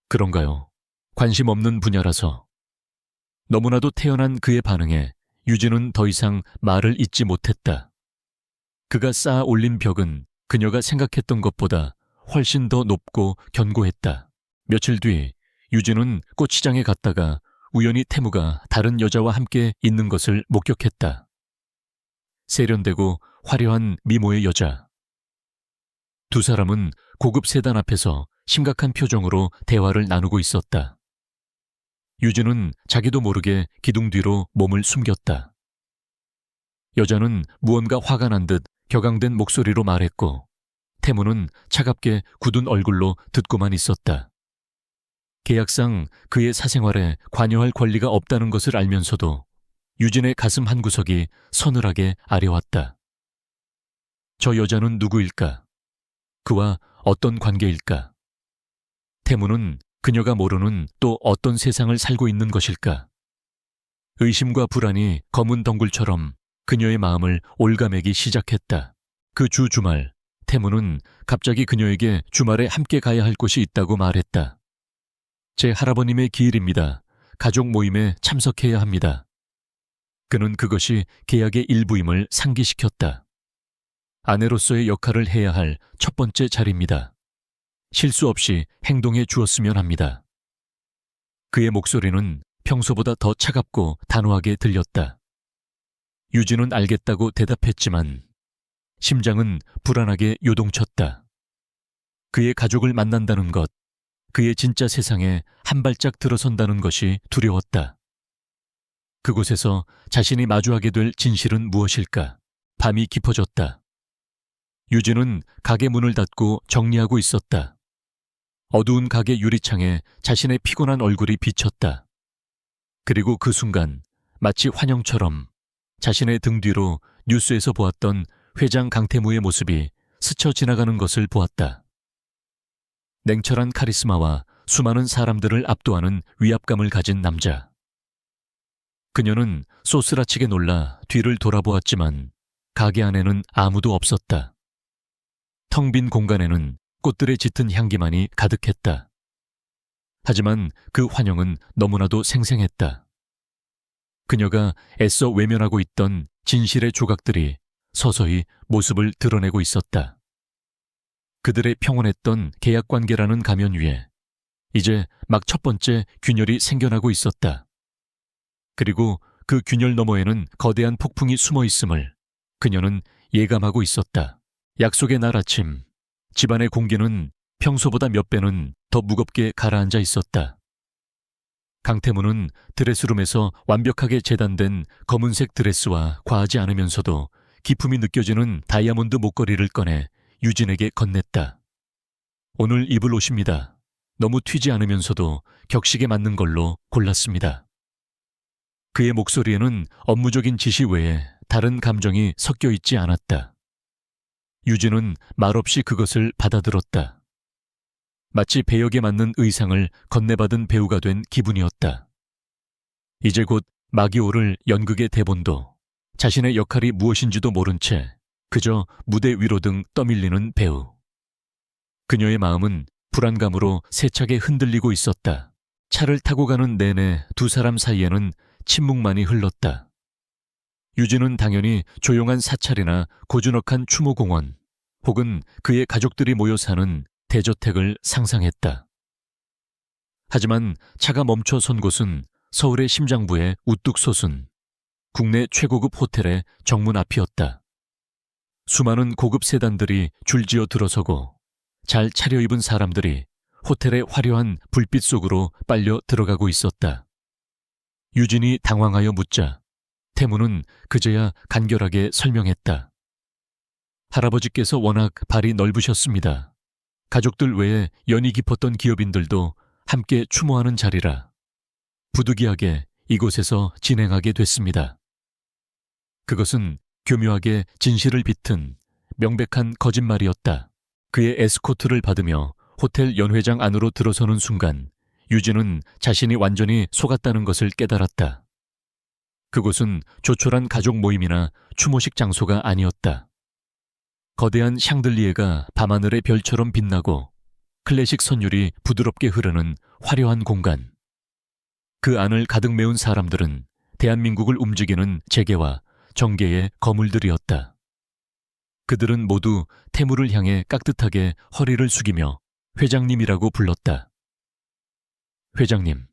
그런가요? 관심 없는 분야라서. 너무나도 태연한 그의 반응에 유진은 더 이상 말을 잇지 못했다. 그가 쌓아 올린 벽은 그녀가 생각했던 것보다 훨씬 더 높고 견고했다. 며칠 뒤 유진은 꽃시장에 갔다가 우연히 태무가 다른 여자와 함께 있는 것을 목격했다. 세련되고 화려한 미모의 여자. 두 사람은 고급 세단 앞에서 심각한 표정으로 대화를 나누고 있었다. 유진은 자기도 모르게 기둥 뒤로 몸을 숨겼다. 여자는 무언가 화가 난 듯 격앙된 목소리로 말했고 태무는 차갑게 굳은 얼굴로 듣고만 있었다. 계약상 그의 사생활에 관여할 권리가 없다는 것을 알면서도 유진의 가슴 한구석이 서늘하게 아려왔다. 저 여자는 누구일까? 그와 어떤 관계일까? 태무는 그녀가 모르는 또 어떤 세상을 살고 있는 것일까? 의심과 불안이 검은 덩굴처럼 그녀의 마음을 올가매기 시작했다. 그 주 주말, 태무는 갑자기 그녀에게 주말에 함께 가야 할 곳이 있다고 말했다. 제 할아버님의 기일입니다. 가족 모임에 참석해야 합니다. 그는 그것이 계약의 일부임을 상기시켰다. 아내로서의 역할을 해야 할 첫 번째 자리입니다. 실수 없이 행동해 주었으면 합니다. 그의 목소리는 평소보다 더 차갑고 단호하게 들렸다. 유진은 알겠다고 대답했지만 심장은 불안하게 요동쳤다. 그의 가족을 만난다는 것, 그의 진짜 세상에 한 발짝 들어선다는 것이 두려웠다. 그곳에서 자신이 마주하게 될 진실은 무엇일까? 밤이 깊어졌다. 유진은 가게 문을 닫고 정리하고 있었다. 어두운 가게 유리창에 자신의 피곤한 얼굴이 비쳤다. 그리고 그 순간 마치 환영처럼 자신의 등 뒤로 뉴스에서 보았던 회장 강태무의 모습이 스쳐 지나가는 것을 보았다. 냉철한 카리스마와 수많은 사람들을 압도하는 위압감을 가진 남자. 그녀는 소스라치게 놀라 뒤를 돌아보았지만 가게 안에는 아무도 없었다. 텅 빈 공간에는 꽃들의 짙은 향기만이 가득했다. 하지만 그 환영은 너무나도 생생했다. 그녀가 애써 외면하고 있던 진실의 조각들이 서서히 모습을 드러내고 있었다. 그들의 평온했던 계약관계라는 가면 위에 이제 막 첫 번째 균열이 생겨나고 있었다. 그리고 그 균열 너머에는 거대한 폭풍이 숨어 있음을 그녀는 예감하고 있었다. 약속의 날 아침, 집안의 공기는 평소보다 몇 배는 더 무겁게 가라앉아 있었다. 강태무는 드레스룸에서 완벽하게 재단된 검은색 드레스와 과하지 않으면서도 기품이 느껴지는 다이아몬드 목걸이를 꺼내 유진에게 건넸다. 오늘 입을 옷입니다. 너무 튀지 않으면서도 격식에 맞는 걸로 골랐습니다. 그의 목소리에는 업무적인 지시 외에 다른 감정이 섞여 있지 않았다. 유진은 말없이 그것을 받아들었다. 마치 배역에 맞는 의상을 건네받은 배우가 된 기분이었다. 이제 곧 막이 오를 연극의 대본도 자신의 역할이 무엇인지도 모른 채 그저 무대 위로 등 떠밀리는 배우. 그녀의 마음은 불안감으로 세차게 흔들리고 있었다. 차를 타고 가는 내내 두 사람 사이에는 침묵만이 흘렀다. 유진은 당연히 조용한 사찰이나 고즈넉한 추모공원 혹은 그의 가족들이 모여 사는 대저택을 상상했다. 하지만 차가 멈춰 선 곳은 서울의 심장부에 우뚝 솟은 국내 최고급 호텔의 정문 앞이었다. 수많은 고급 세단들이 줄지어 들어서고 잘 차려입은 사람들이 호텔의 화려한 불빛 속으로 빨려 들어가고 있었다. 유진이 당황하여 묻자 태무는 그제야 간결하게 설명했다. 할아버지께서 워낙 발이 넓으셨습니다. 가족들 외에 연이 깊었던 기업인들도 함께 추모하는 자리라 부득이하게 이곳에서 진행하게 됐습니다. 그것은 교묘하게 진실을 비튼 명백한 거짓말이었다. 그의 에스코트를 받으며 호텔 연회장 안으로 들어서는 순간 유진은 자신이 완전히 속았다는 것을 깨달았다. 그곳은 조촐한 가족 모임이나 추모식 장소가 아니었다. 거대한 샹들리에가 밤하늘의 별처럼 빛나고 클래식 선율이 부드럽게 흐르는 화려한 공간. 그 안을 가득 메운 사람들은 대한민국을 움직이는 재계와 정계의 거물들이었다. 그들은 모두 태무를 향해 깍듯하게 허리를 숙이며 회장님이라고 불렀다. 회장님.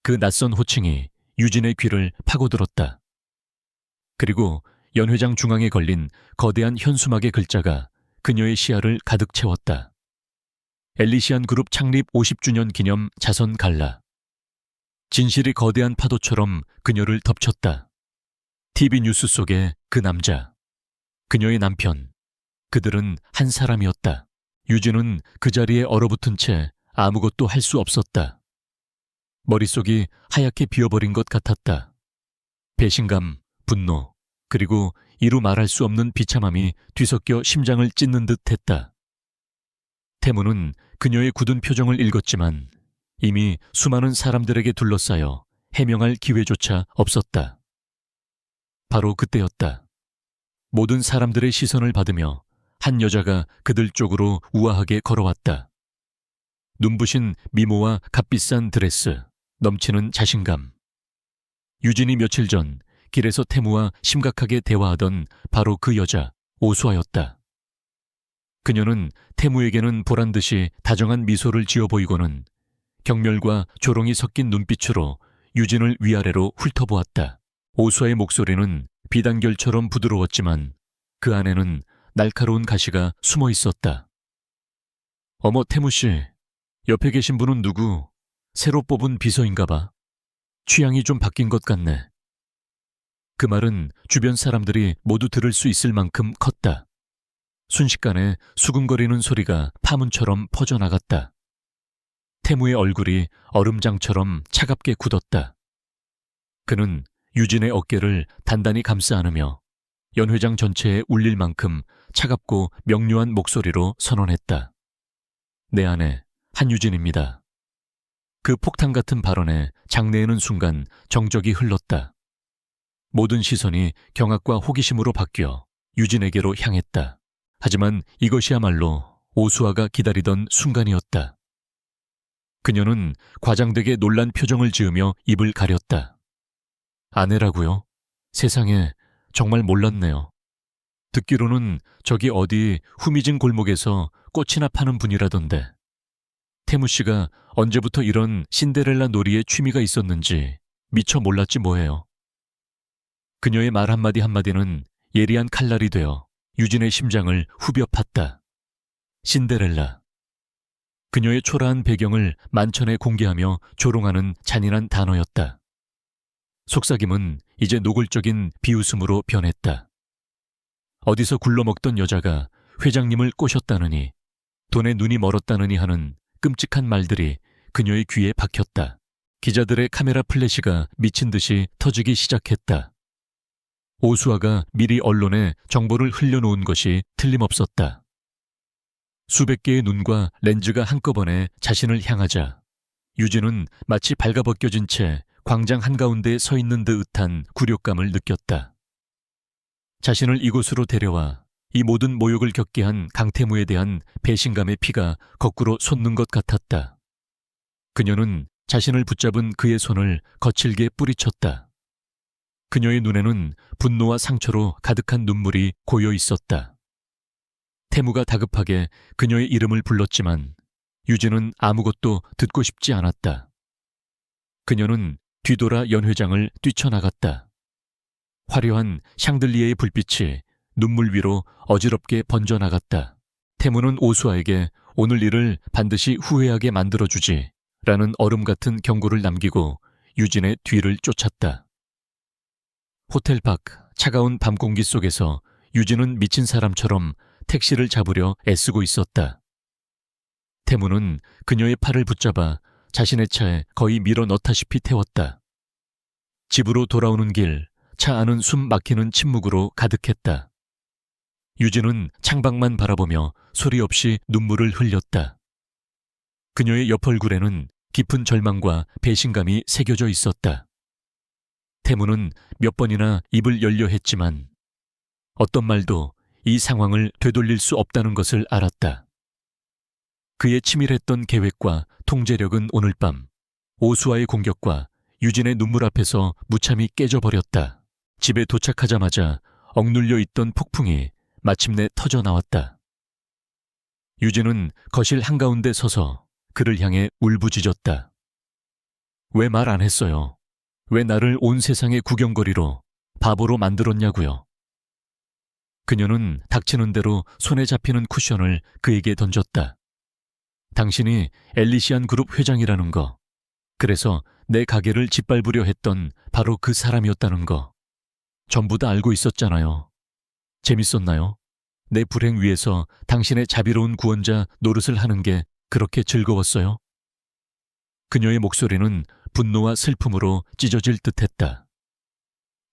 그 낯선 호칭이 유진의 귀를 파고들었다. 그리고 연회장 중앙에 걸린 거대한 현수막의 글자가 그녀의 시야를 가득 채웠다. 엘리시안 그룹 창립 50주년 기념 자선 갈라. 진실이 거대한 파도처럼 그녀를 덮쳤다. TV 뉴스 속의 그 남자, 그녀의 남편, 그들은 한 사람이었다. 유진은 그 자리에 얼어붙은 채 아무것도 할 수 없었다. 머릿속이 하얗게 비어버린 것 같았다. 배신감, 분노, 그리고 이루 말할 수 없는 비참함이 뒤섞여 심장을 찢는 듯 했다. 태무는 그녀의 굳은 표정을 읽었지만 이미 수많은 사람들에게 둘러싸여 해명할 기회조차 없었다. 바로 그때였다. 모든 사람들의 시선을 받으며 한 여자가 그들 쪽으로 우아하게 걸어왔다. 눈부신 미모와 값비싼 드레스, 넘치는 자신감. 유진이 며칠 전 길에서 태무와 심각하게 대화하던 바로 그 여자, 오수아였다. 그녀는 태무에게는 보란듯이 다정한 미소를 지어 보이고는 경멸과 조롱이 섞인 눈빛으로 유진을 위아래로 훑어보았다. 오수아의 목소리는 비단결처럼 부드러웠지만 그 안에는 날카로운 가시가 숨어 있었다. 어머, 태무 씨, 옆에 계신 분은 누구? 새로 뽑은 비서인가 봐. 취향이 좀 바뀐 것 같네. 그 말은 주변 사람들이 모두 들을 수 있을 만큼 컸다. 순식간에 수근거리는 소리가 파문처럼 퍼져나갔다. 태무의 얼굴이 얼음장처럼 차갑게 굳었다. 그는 유진의 어깨를 단단히 감싸 안으며 연회장 전체에 울릴 만큼 차갑고 명료한 목소리로 선언했다. 내 아내 한유진입니다. 그 폭탄 같은 발언에 장내에는 순간 정적이 흘렀다. 모든 시선이 경악과 호기심으로 바뀌어 유진에게로 향했다. 하지만 이것이야말로 오수아가 기다리던 순간이었다. 그녀는 과장되게 놀란 표정을 지으며 입을 가렸다. 아내라고요? 세상에, 정말 몰랐네요. 듣기로는 저기 어디 후미진 골목에서 꽃이나 파는 분이라던데. 태무 씨가 언제부터 이런 신데렐라 놀이에 취미가 있었는지 미처 몰랐지 뭐예요. 그녀의 말 한마디 한마디는 예리한 칼날이 되어 유진의 심장을 후벼 팠다. 신데렐라. 그녀의 초라한 배경을 만천에 공개하며 조롱하는 잔인한 단어였다. 속삭임은 이제 노골적인 비웃음으로 변했다. 어디서 굴러먹던 여자가 회장님을 꼬셨다느니, 돈에 눈이 멀었다느니 하는 끔찍한 말들이 그녀의 귀에 박혔다. 기자들의 카메라 플래시가 미친 듯이 터지기 시작했다. 오수아가 미리 언론에 정보를 흘려놓은 것이 틀림없었다. 수백 개의 눈과 렌즈가 한꺼번에 자신을 향하자 유진은 마치 발가벗겨진 채 광장 한가운데에 서 있는 듯한 굴욕감을 느꼈다. 자신을 이곳으로 데려와 이 모든 모욕을 겪게 한 강태무에 대한 배신감의 피가 거꾸로 솟는 것 같았다. 그녀는 자신을 붙잡은 그의 손을 거칠게 뿌리쳤다. 그녀의 눈에는 분노와 상처로 가득한 눈물이 고여 있었다. 태무가 다급하게 그녀의 이름을 불렀지만 유진은 아무것도 듣고 싶지 않았다. 그녀는 뒤돌아 연회장을 뛰쳐나갔다. 화려한 샹들리에의 불빛이 눈물 위로 어지럽게 번져나갔다. 태무는 오수아에게 오늘 일을 반드시 후회하게 만들어주지 라는 얼음 같은 경고를 남기고 유진의 뒤를 쫓았다. 호텔 밖 차가운 밤 공기 속에서 유진은 미친 사람처럼 택시를 잡으려 애쓰고 있었다. 태무는 그녀의 팔을 붙잡아 자신의 차에 거의 밀어 넣다시피 태웠다. 집으로 돌아오는 길, 차 안은 숨 막히는 침묵으로 가득했다. 유진은 창밖만 바라보며 소리 없이 눈물을 흘렸다. 그녀의 옆 얼굴에는 깊은 절망과 배신감이 새겨져 있었다. 태무는 몇 번이나 입을 열려 했지만 어떤 말도 이 상황을 되돌릴 수 없다는 것을 알았다. 그의 치밀했던 계획과 통제력은 오늘 밤 오수아의 공격과 유진의 눈물 앞에서 무참히 깨져버렸다. 집에 도착하자마자 억눌려 있던 폭풍이 마침내 터져 나왔다. 유진은 거실 한가운데 서서 그를 향해 울부짖었다. 왜 말 안 했어요? 왜 나를 온 세상의 구경거리로 바보로 만들었냐고요? 그녀는 닥치는 대로 손에 잡히는 쿠션을 그에게 던졌다. 당신이 엘리시안 그룹 회장이라는 거, 그래서 내 가게를 짓밟으려 했던 바로 그 사람이었다는 거 전부 다 알고 있었잖아요. 재밌었나요? 내 불행 위에서 당신의 자비로운 구원자 노릇을 하는 게 그렇게 즐거웠어요? 그녀의 목소리는 분노와 슬픔으로 찢어질 듯했다.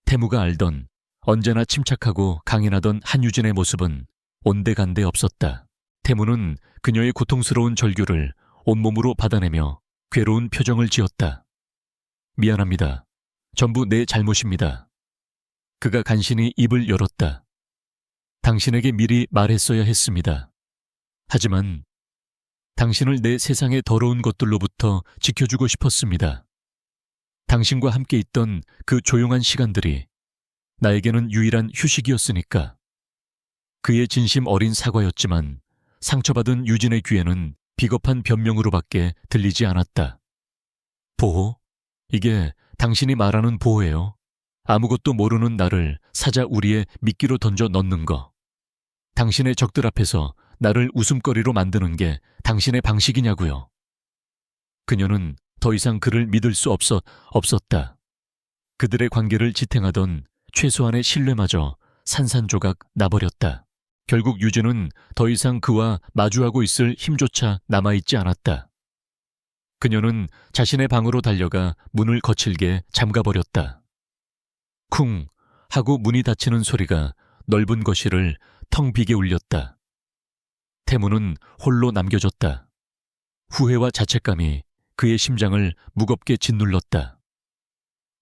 태무가 알던 언제나 침착하고 강인하던 한유진의 모습은 온데간데 없었다. 태무는 그녀의 고통스러운 절규를 온몸으로 받아내며 괴로운 표정을 지었다. 미안합니다. 전부 내 잘못입니다. 그가 간신히 입을 열었다. 당신에게 미리 말했어야 했습니다. 하지만 당신을 내 세상의 더러운 것들로부터 지켜주고 싶었습니다. 당신과 함께 있던 그 조용한 시간들이 나에게는 유일한 휴식이었으니까. 그의 진심 어린 사과였지만 상처받은 유진의 귀에는 비겁한 변명으로밖에 들리지 않았다. 보호? 이게 당신이 말하는 보호예요? 아무것도 모르는 나를 사자 우리의 미끼로 던져 넣는 거. 당신의 적들 앞에서 나를 웃음거리로 만드는 게 당신의 방식이냐고요. 그녀는 더 이상 그를 믿을 수 없었다. 그들의 관계를 지탱하던 최소한의 신뢰마저 산산조각 나버렸다. 결국 유진은 더 이상 그와 마주하고 있을 힘조차 남아있지 않았다. 그녀는 자신의 방으로 달려가 문을 거칠게 잠가버렸다. 쿵 하고 문이 닫히는 소리가 넓은 거실을 텅 비게 울렸다. 태무는 홀로 남겨졌다. 후회와 자책감이 그의 심장을 무겁게 짓눌렀다.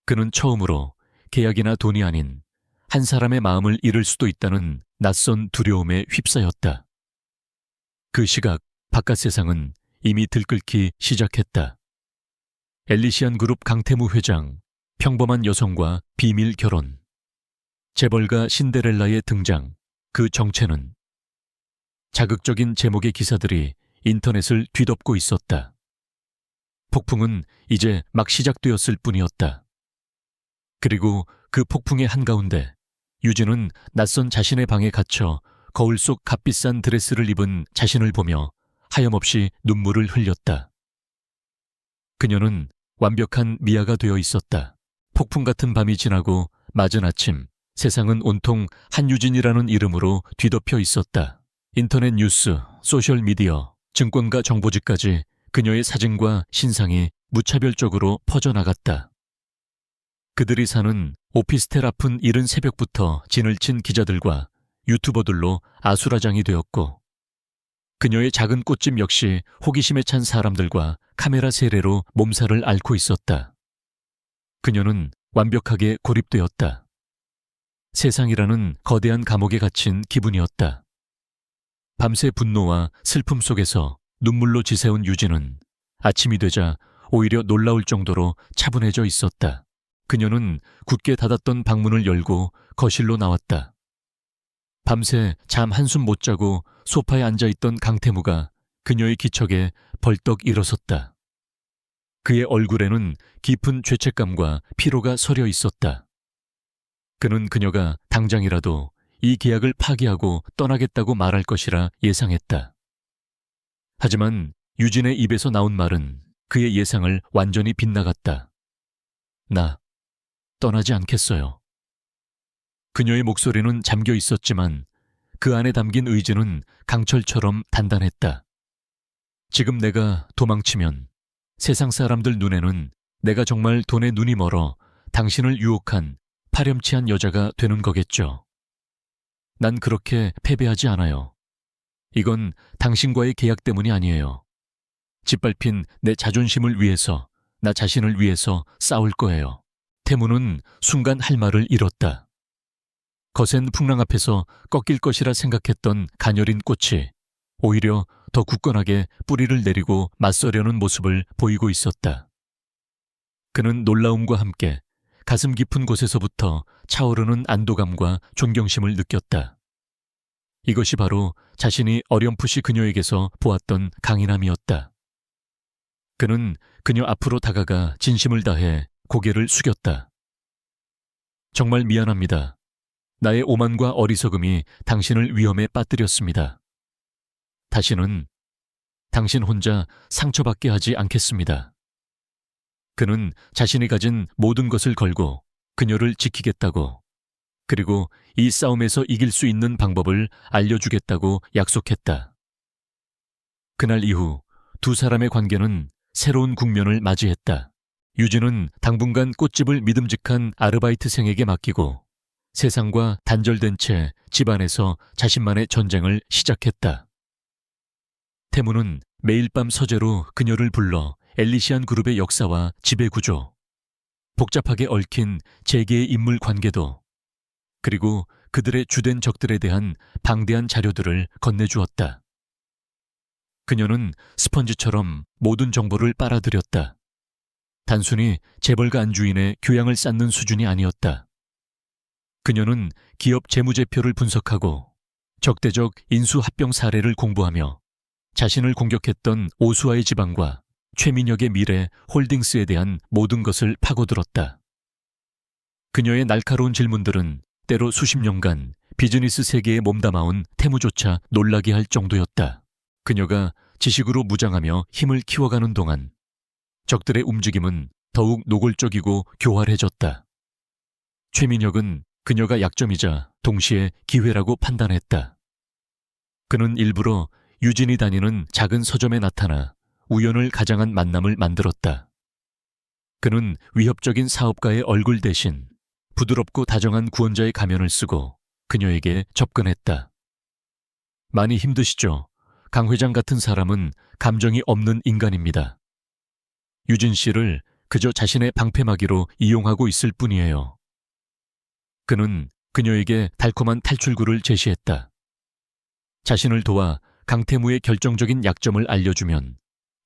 그는 처음으로 계약이나 돈이 아닌 한 사람의 마음을 잃을 수도 있다는 낯선 두려움에 휩싸였다. 그 시각 바깥 세상은 이미 들끓기 시작했다. 엘리시안 그룹 강태무 회장, 평범한 여성과 비밀 결혼, 재벌가 신데렐라의 등장, 그 정체는. 자극적인 제목의 기사들이 인터넷을 뒤덮고 있었다. 폭풍은 이제 막 시작되었을 뿐이었다. 그리고 그 폭풍의 한가운데 유진은 낯선 자신의 방에 갇혀 거울 속 값비싼 드레스를 입은 자신을 보며 하염없이 눈물을 흘렸다. 그녀는 완벽한 미아가 되어 있었다. 폭풍 같은 밤이 지나고 맞은 아침, 세상은 온통 한유진이라는 이름으로 뒤덮여 있었다. 인터넷 뉴스, 소셜미디어, 증권가 정보지까지 그녀의 사진과 신상이 무차별적으로 퍼져나갔다. 그들이 사는 오피스텔 앞은 이른 새벽부터 진을 친 기자들과 유튜버들로 아수라장이 되었고, 그녀의 작은 꽃집 역시 호기심에 찬 사람들과 카메라 세례로 몸살을 앓고 있었다. 그녀는 완벽하게 고립되었다. 세상이라는 거대한 감옥에 갇힌 기분이었다. 밤새 분노와 슬픔 속에서 눈물로 지새운 유진은 아침이 되자 오히려 놀라울 정도로 차분해져 있었다. 그녀는 굳게 닫았던 방문을 열고 거실로 나왔다. 밤새 잠 한숨 못 자고 소파에 앉아있던 강태무가 그녀의 기척에 벌떡 일어섰다. 그의 얼굴에는 깊은 죄책감과 피로가 서려 있었다. 그는 그녀가 당장이라도 이 계약을 파기하고 떠나겠다고 말할 것이라 예상했다. 하지만 유진의 입에서 나온 말은 그의 예상을 완전히 빗나갔다. 나 떠나지 않겠어요. 그녀의 목소리는 잠겨 있었지만 그 안에 담긴 의지는 강철처럼 단단했다. 지금 내가 도망치면 세상 사람들 눈에는 내가 정말 돈에 눈이 멀어 당신을 유혹한 파렴치한 여자가 되는 거겠죠. 난 그렇게 패배하지 않아요. 이건 당신과의 계약 때문이 아니에요. 짓밟힌 내 자존심을 위해서, 나 자신을 위해서 싸울 거예요. 태무는 순간 할 말을 잃었다. 거센 풍랑 앞에서 꺾일 것이라 생각했던 가녀린 꽃이 오히려 더 굳건하게 뿌리를 내리고 맞서려는 모습을 보이고 있었다. 그는 놀라움과 함께 가슴 깊은 곳에서부터 차오르는 안도감과 존경심을 느꼈다. 이것이 바로 자신이 어렴풋이 그녀에게서 보았던 강인함이었다. 그는 그녀 앞으로 다가가 진심을 다해 고개를 숙였다. 정말 미안합니다. 나의 오만과 어리석음이 당신을 위험에 빠뜨렸습니다. 다시는 당신 혼자 상처받게 하지 않겠습니다. 그는 자신이 가진 모든 것을 걸고 그녀를 지키겠다고, 그리고 이 싸움에서 이길 수 있는 방법을 알려주겠다고 약속했다. 그날 이후 두 사람의 관계는 새로운 국면을 맞이했다. 유진은 당분간 꽃집을 믿음직한 아르바이트생에게 맡기고 세상과 단절된 채 집안에서 자신만의 전쟁을 시작했다. 태무는 매일 밤 서재로 그녀를 불러 엘리시안 그룹의 역사와 지배구조, 복잡하게 얽힌 재계의 인물 관계도, 그리고 그들의 주된 적들에 대한 방대한 자료들을 건네주었다. 그녀는 스펀지처럼 모든 정보를 빨아들였다. 단순히 재벌가 안주인의 교양을 쌓는 수준이 아니었다. 그녀는 기업 재무제표를 분석하고 적대적 인수합병 사례를 공부하며 자신을 공격했던 오수아의 지방과 최민혁의 미래 홀딩스에 대한 모든 것을 파고들었다. 그녀의 날카로운 질문들은 때로 수십 년간 비즈니스 세계에 몸담아온 태무조차 놀라게 할 정도였다. 그녀가 지식으로 무장하며 힘을 키워가는 동안 적들의 움직임은 더욱 노골적이고 교활해졌다. 최민혁은 그녀가 약점이자 동시에 기회라고 판단했다. 그는 일부러 유진이 다니는 작은 서점에 나타나 우연을 가장한 만남을 만들었다. 그는 위협적인 사업가의 얼굴 대신 부드럽고 다정한 구원자의 가면을 쓰고 그녀에게 접근했다. 많이 힘드시죠? 강 회장 같은 사람은 감정이 없는 인간입니다. 유진 씨를 그저 자신의 방패막이로 이용하고 있을 뿐이에요. 그는 그녀에게 달콤한 탈출구를 제시했다. 자신을 도와 강태무의 결정적인 약점을 알려주면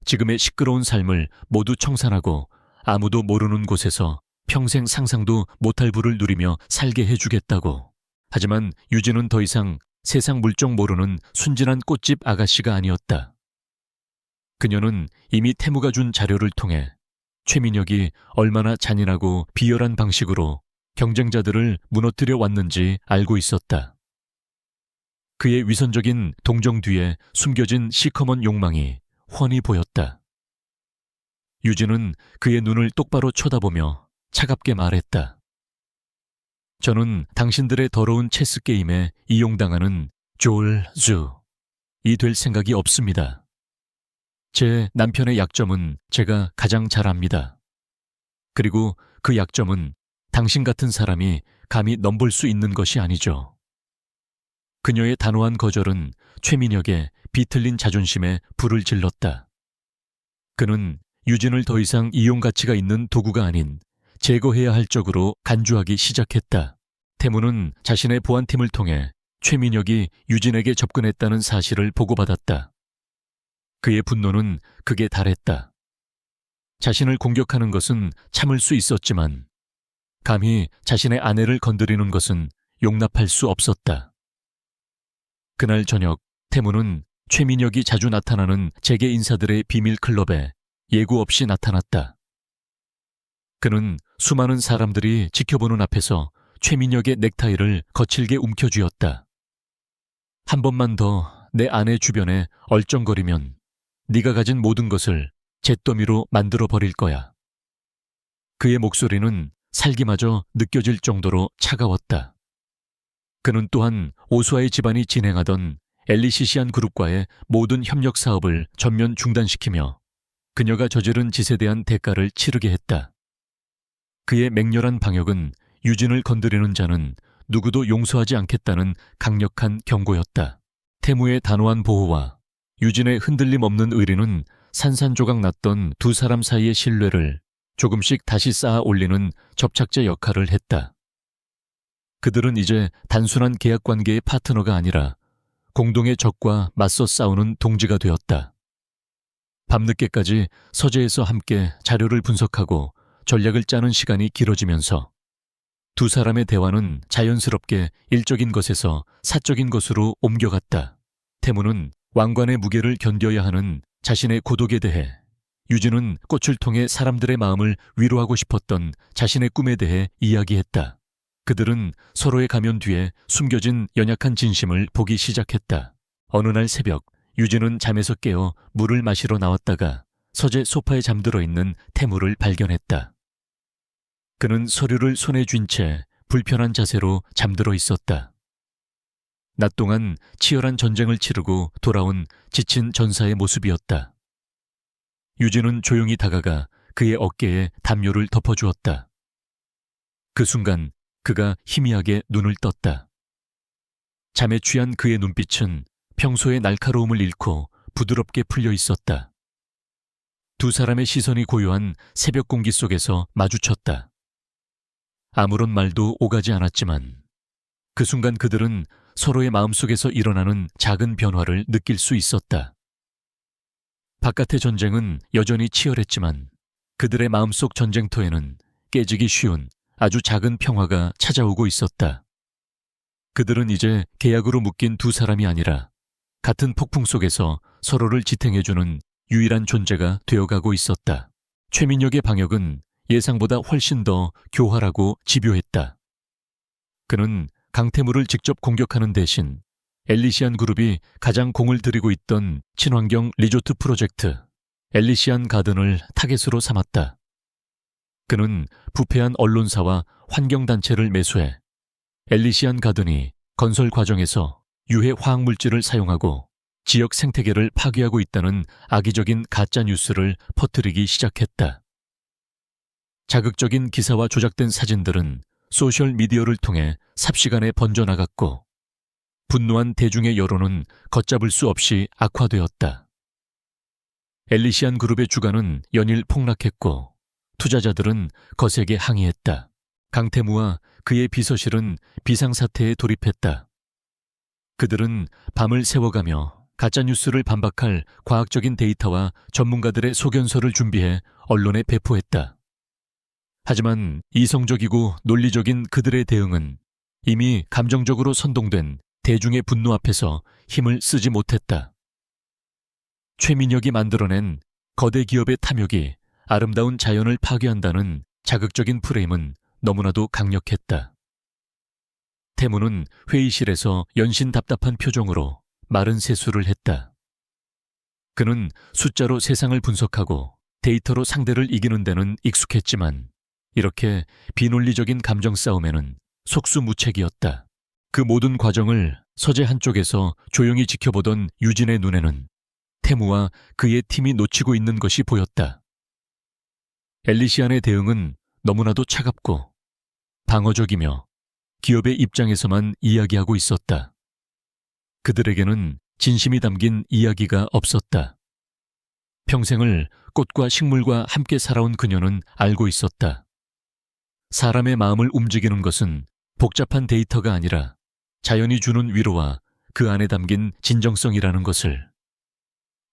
지금의 시끄러운 삶을 모두 청산하고 아무도 모르는 곳에서 평생 상상도 못할 부를 누리며 살게 해주겠다고. 하지만 유진은 더 이상 세상 물정 모르는 순진한 꽃집 아가씨가 아니었다. 그녀는 이미 태무가 준 자료를 통해 최민혁이 얼마나 잔인하고 비열한 방식으로 경쟁자들을 무너뜨려 왔는지 알고 있었다. 그의 위선적인 동정 뒤에 숨겨진 시커먼 욕망이 훤히 보였다. 유진은 그의 눈을 똑바로 쳐다보며 차갑게 말했다. 저는 당신들의 더러운 체스 게임에 이용당하는 졸주이 될 생각이 없습니다. 제 남편의 약점은 제가 가장 잘 압니다. 그리고 그 약점은 당신 같은 사람이 감히 넘볼 수 있는 것이 아니죠. 그녀의 단호한 거절은 최민혁의 비틀린 자존심에 불을 질렀다. 그는 유진을 더 이상 이용 가치가 있는 도구가 아닌 제거해야 할 적으로 간주하기 시작했다. 태무는 자신의 보안팀을 통해 최민혁이 유진에게 접근했다는 사실을 보고받았다. 그의 분노는 극에 달했다. 자신을 공격하는 것은 참을 수 있었지만 감히 자신의 아내를 건드리는 것은 용납할 수 없었다. 그날 저녁 태무는 최민혁이 자주 나타나는 재계 인사들의 비밀 클럽에 예고 없이 나타났다. 그는 수많은 사람들이 지켜보는 앞에서 최민혁의 넥타이를 거칠게 움켜쥐었다. 한 번만 더 내 아내 주변에 얼쩡거리면 네가 가진 모든 것을 잿더미로 만들어 버릴 거야. 그의 목소리는 살기마저 느껴질 정도로 차가웠다. 그는 또한 오수아의 집안이 진행하던 엘리시시안 그룹과의 모든 협력 사업을 전면 중단시키며 그녀가 저지른 짓에 대한 대가를 치르게 했다. 그의 맹렬한 방역은 유진을 건드리는 자는 누구도 용서하지 않겠다는 강력한 경고였다. 태무의 단호한 보호와 유진의 흔들림 없는 의리는 산산조각 났던 두 사람 사이의 신뢰를 조금씩 다시 쌓아 올리는 접착제 역할을 했다. 그들은 이제 단순한 계약관계의 파트너가 아니라 공동의 적과 맞서 싸우는 동지가 되었다. 밤늦게까지 서재에서 함께 자료를 분석하고 전략을 짜는 시간이 길어지면서 두 사람의 대화는 자연스럽게 일적인 것에서 사적인 것으로 옮겨갔다. 태무는 왕관의 무게를 견뎌야 하는 자신의 고독에 대해, 유진은 꽃을 통해 사람들의 마음을 위로하고 싶었던 자신의 꿈에 대해 이야기했다. 그들은 서로의 가면 뒤에 숨겨진 연약한 진심을 보기 시작했다. 어느 날 새벽, 유진은 잠에서 깨어 물을 마시러 나왔다가 서재 소파에 잠들어 있는 태무를 발견했다. 그는 서류를 손에 쥔 채 불편한 자세로 잠들어 있었다. 낮 동안 치열한 전쟁을 치르고 돌아온 지친 전사의 모습이었다. 유진은 조용히 다가가 그의 어깨에 담요를 덮어주었다. 그 순간 그가 희미하게 눈을 떴다. 잠에 취한 그의 눈빛은 평소의 날카로움을 잃고 부드럽게 풀려 있었다. 두 사람의 시선이 고요한 새벽 공기 속에서 마주쳤다. 아무런 말도 오가지 않았지만 그 순간 그들은 서로의 마음속에서 일어나는 작은 변화를 느낄 수 있었다. 바깥의 전쟁은 여전히 치열했지만 그들의 마음속 전쟁터에는 깨지기 쉬운 아주 작은 평화가 찾아오고 있었다. 그들은 이제 계약으로 묶인 두 사람이 아니라 같은 폭풍 속에서 서로를 지탱해주는 유일한 존재가 되어가고 있었다. 최민혁의 방역은 예상보다 훨씬 더 교활하고 집요했다. 그는 강태무를 직접 공격하는 대신 엘리시안 그룹이 가장 공을 들이고 있던 친환경 리조트 프로젝트 엘리시안 가든을 타겟으로 삼았다. 그는 부패한 언론사와 환경단체를 매수해 엘리시안 가든이 건설 과정에서 유해 화학물질을 사용하고 지역 생태계를 파괴하고 있다는 악의적인 가짜뉴스를 퍼뜨리기 시작했다. 자극적인 기사와 조작된 사진들은 소셜미디어를 통해 삽시간에 번져나갔고 분노한 대중의 여론은 걷잡을 수 없이 악화되었다. 엘리시안 그룹의 주가는 연일 폭락했고 투자자들은 거세게 항의했다. 강태무와 그의 비서실은 비상사태에 돌입했다. 그들은 밤을 새워가며 가짜뉴스를 반박할 과학적인 데이터와 전문가들의 소견서를 준비해 언론에 배포했다. 하지만 이성적이고 논리적인 그들의 대응은 이미 감정적으로 선동된 대중의 분노 앞에서 힘을 쓰지 못했다. 최민혁이 만들어낸 거대 기업의 탐욕이 아름다운 자연을 파괴한다는 자극적인 프레임은 너무나도 강력했다. 태무는 회의실에서 연신 답답한 표정으로 마른 세수를 했다. 그는 숫자로 세상을 분석하고 데이터로 상대를 이기는 데는 익숙했지만 이렇게 비논리적인 감정 싸움에는 속수무책이었다. 그 모든 과정을 서재 한쪽에서 조용히 지켜보던 유진의 눈에는 태무와 그의 팀이 놓치고 있는 것이 보였다. 엘리시안의 대응은 너무나도 차갑고 방어적이며 기업의 입장에서만 이야기하고 있었다. 그들에게는 진심이 담긴 이야기가 없었다. 평생을 꽃과 식물과 함께 살아온 그녀는 알고 있었다. 사람의 마음을 움직이는 것은 복잡한 데이터가 아니라 자연이 주는 위로와 그 안에 담긴 진정성이라는 것을.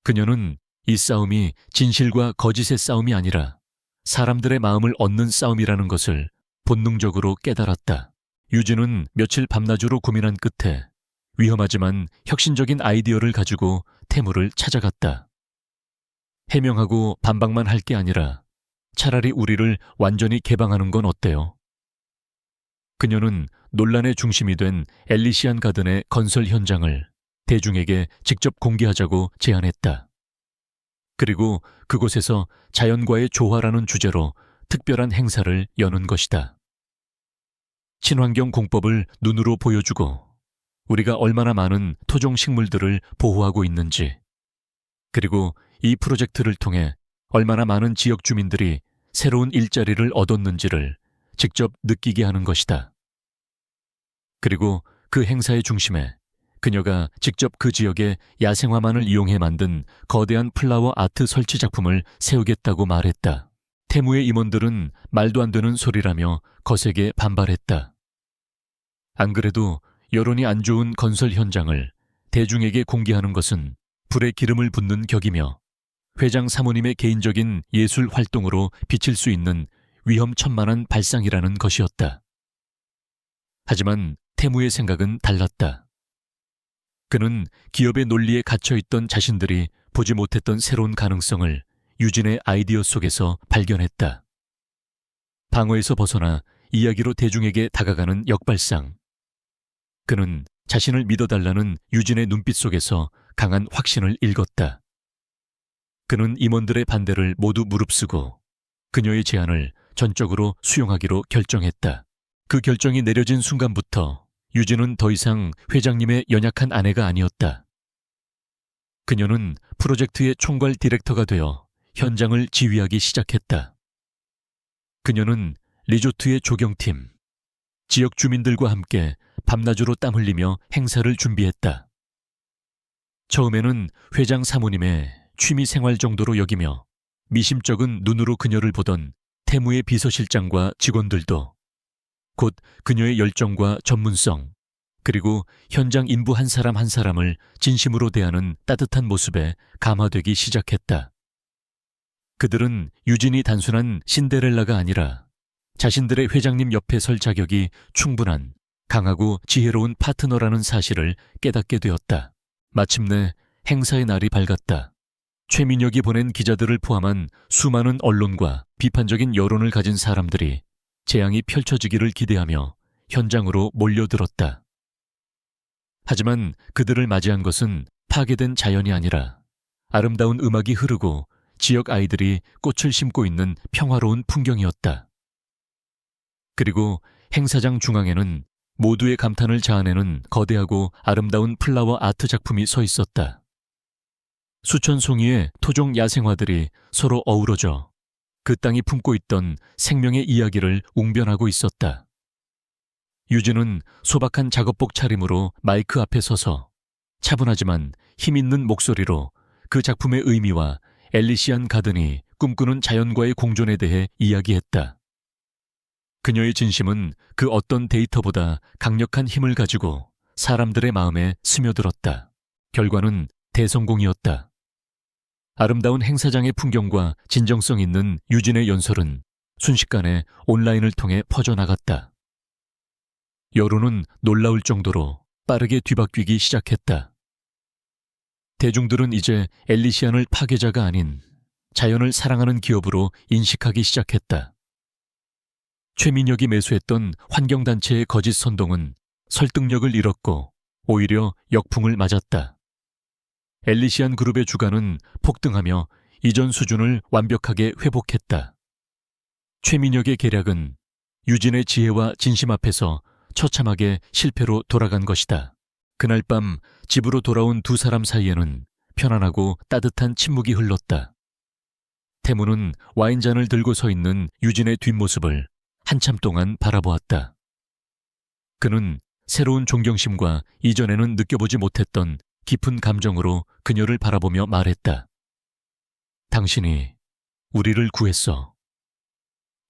그녀는 이 싸움이 진실과 거짓의 싸움이 아니라 사람들의 마음을 얻는 싸움이라는 것을 본능적으로 깨달았다. 유진은 며칠 밤낮으로 고민한 끝에 위험하지만 혁신적인 아이디어를 가지고 태무를 찾아갔다. 해명하고 반박만 할 게 아니라 차라리 우리를 완전히 개방하는 건 어때요? 그녀는 논란의 중심이 된 엘리시안 가든의 건설 현장을 대중에게 직접 공개하자고 제안했다. 그리고 그곳에서 자연과의 조화라는 주제로 특별한 행사를 여는 것이다. 친환경 공법을 눈으로 보여주고 우리가 얼마나 많은 토종 식물들을 보호하고 있는지, 그리고 이 프로젝트를 통해 얼마나 많은 지역 주민들이 새로운 일자리를 얻었는지를 직접 느끼게 하는 것이다. 그리고 그 행사의 중심에 그녀가 직접 그 지역의 야생화만을 이용해 만든 거대한 플라워 아트 설치 작품을 세우겠다고 말했다. 태무의 임원들은 말도 안 되는 소리라며 거세게 반발했다. 안 그래도 여론이 안 좋은 건설 현장을 대중에게 공개하는 것은 불에 기름을 붓는 격이며 회장 사모님의 개인적인 예술 활동으로 비칠 수 있는 위험천만한 발상이라는 것이었다. 하지만 태무의 생각은 달랐다. 그는 기업의 논리에 갇혀있던 자신들이 보지 못했던 새로운 가능성을 유진의 아이디어 속에서 발견했다. 방어에서 벗어나 이야기로 대중에게 다가가는 역발상. 그는 자신을 믿어달라는 유진의 눈빛 속에서 강한 확신을 읽었다. 그는 임원들의 반대를 모두 무릅쓰고 그녀의 제안을 전적으로 수용하기로 결정했다. 그 결정이 내려진 순간부터 유진은 더 이상 회장님의 연약한 아내가 아니었다. 그녀는 프로젝트의 총괄 디렉터가 되어 현장을 지휘하기 시작했다. 그녀는 리조트의 조경팀, 지역 주민들과 함께 밤낮으로 땀 흘리며 행사를 준비했다. 처음에는 회장 사모님의 취미 생활 정도로 여기며 미심쩍은 눈으로 그녀를 보던 태무의 비서실장과 직원들도 곧 그녀의 열정과 전문성, 그리고 현장 인부 한 사람 한 사람을 진심으로 대하는 따뜻한 모습에 감화되기 시작했다. 그들은 유진이 단순한 신데렐라가 아니라 자신들의 회장님 옆에 설 자격이 충분한 강하고 지혜로운 파트너라는 사실을 깨닫게 되었다. 마침내 행사의 날이 밝았다. 최민혁이 보낸 기자들을 포함한 수많은 언론과 비판적인 여론을 가진 사람들이 재앙이 펼쳐지기를 기대하며 현장으로 몰려들었다. 하지만 그들을 맞이한 것은 파괴된 자연이 아니라 아름다운 음악이 흐르고 지역 아이들이 꽃을 심고 있는 평화로운 풍경이었다. 그리고 행사장 중앙에는 모두의 감탄을 자아내는 거대하고 아름다운 플라워 아트 작품이 서 있었다. 수천 송이의 토종 야생화들이 서로 어우러져 그 땅이 품고 있던 생명의 이야기를 웅변하고 있었다. 유진은 소박한 작업복 차림으로 마이크 앞에 서서 차분하지만 힘있는 목소리로 그 작품의 의미와 엘리시안 가든이 꿈꾸는 자연과의 공존에 대해 이야기했다. 그녀의 진심은 그 어떤 데이터보다 강력한 힘을 가지고 사람들의 마음에 스며들었다. 결과는 대성공이었다. 아름다운 행사장의 풍경과 진정성 있는 유진의 연설은 순식간에 온라인을 통해 퍼져나갔다. 여론은 놀라울 정도로 빠르게 뒤바뀌기 시작했다. 대중들은 이제 엘리시안을 파괴자가 아닌 자연을 사랑하는 기업으로 인식하기 시작했다. 최민혁이 매수했던 환경단체의 거짓 선동은 설득력을 잃었고 오히려 역풍을 맞았다. 엘리시안 그룹의 주가는 폭등하며 이전 수준을 완벽하게 회복했다. 최민혁의 계략은 유진의 지혜와 진심 앞에서 처참하게 실패로 돌아간 것이다. 그날 밤 집으로 돌아온 두 사람 사이에는 편안하고 따뜻한 침묵이 흘렀다. 태무는 와인잔을 들고 서 있는 유진의 뒷모습을 한참 동안 바라보았다. 그는 새로운 존경심과 이전에는 느껴보지 못했던 깊은 감정으로 그녀를 바라보며 말했다. 당신이 우리를 구했어.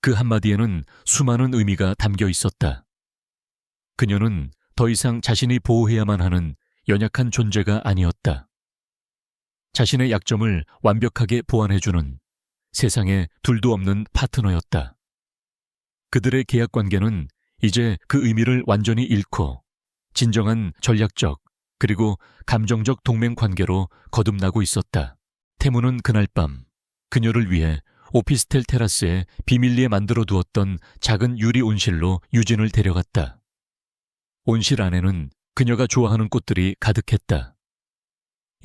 그 한마디에는 수많은 의미가 담겨 있었다. 그녀는 더 이상 자신이 보호해야만 하는 연약한 존재가 아니었다. 자신의 약점을 완벽하게 보완해주는 세상에 둘도 없는 파트너였다. 그들의 계약 관계는 이제 그 의미를 완전히 잃고 진정한 전략적 그리고 감정적 동맹 관계로 거듭나고 있었다. 태무는 그날 밤 그녀를 위해 오피스텔 테라스에 비밀리에 만들어 두었던 작은 유리 온실로 유진을 데려갔다. 온실 안에는 그녀가 좋아하는 꽃들이 가득했다.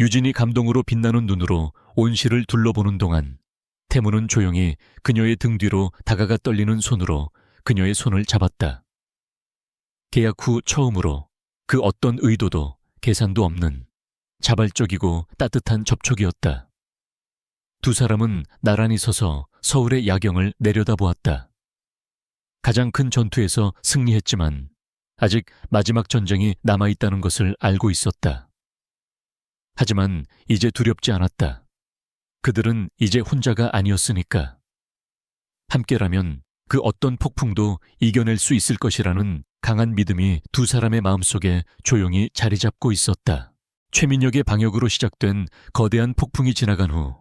유진이 감동으로 빛나는 눈으로 온실을 둘러보는 동안 태무는 조용히 그녀의 등 뒤로 다가가 떨리는 손으로 그녀의 손을 잡았다. 계약 후 처음으로 그 어떤 의도도 계산도 없는 자발적이고 따뜻한 접촉이었다. 두 사람은 나란히 서서 서울의 야경을 내려다보았다. 가장 큰 전투에서 승리했지만 아직 마지막 전쟁이 남아있다는 것을 알고 있었다. 하지만 이제 두렵지 않았다. 그들은 이제 혼자가 아니었으니까. 함께라면 그 어떤 폭풍도 이겨낼 수 있을 것이라는 강한 믿음이 두 사람의 마음속에 조용히 자리 잡고 있었다. 최민혁의 방역으로 시작된 거대한 폭풍이 지나간 후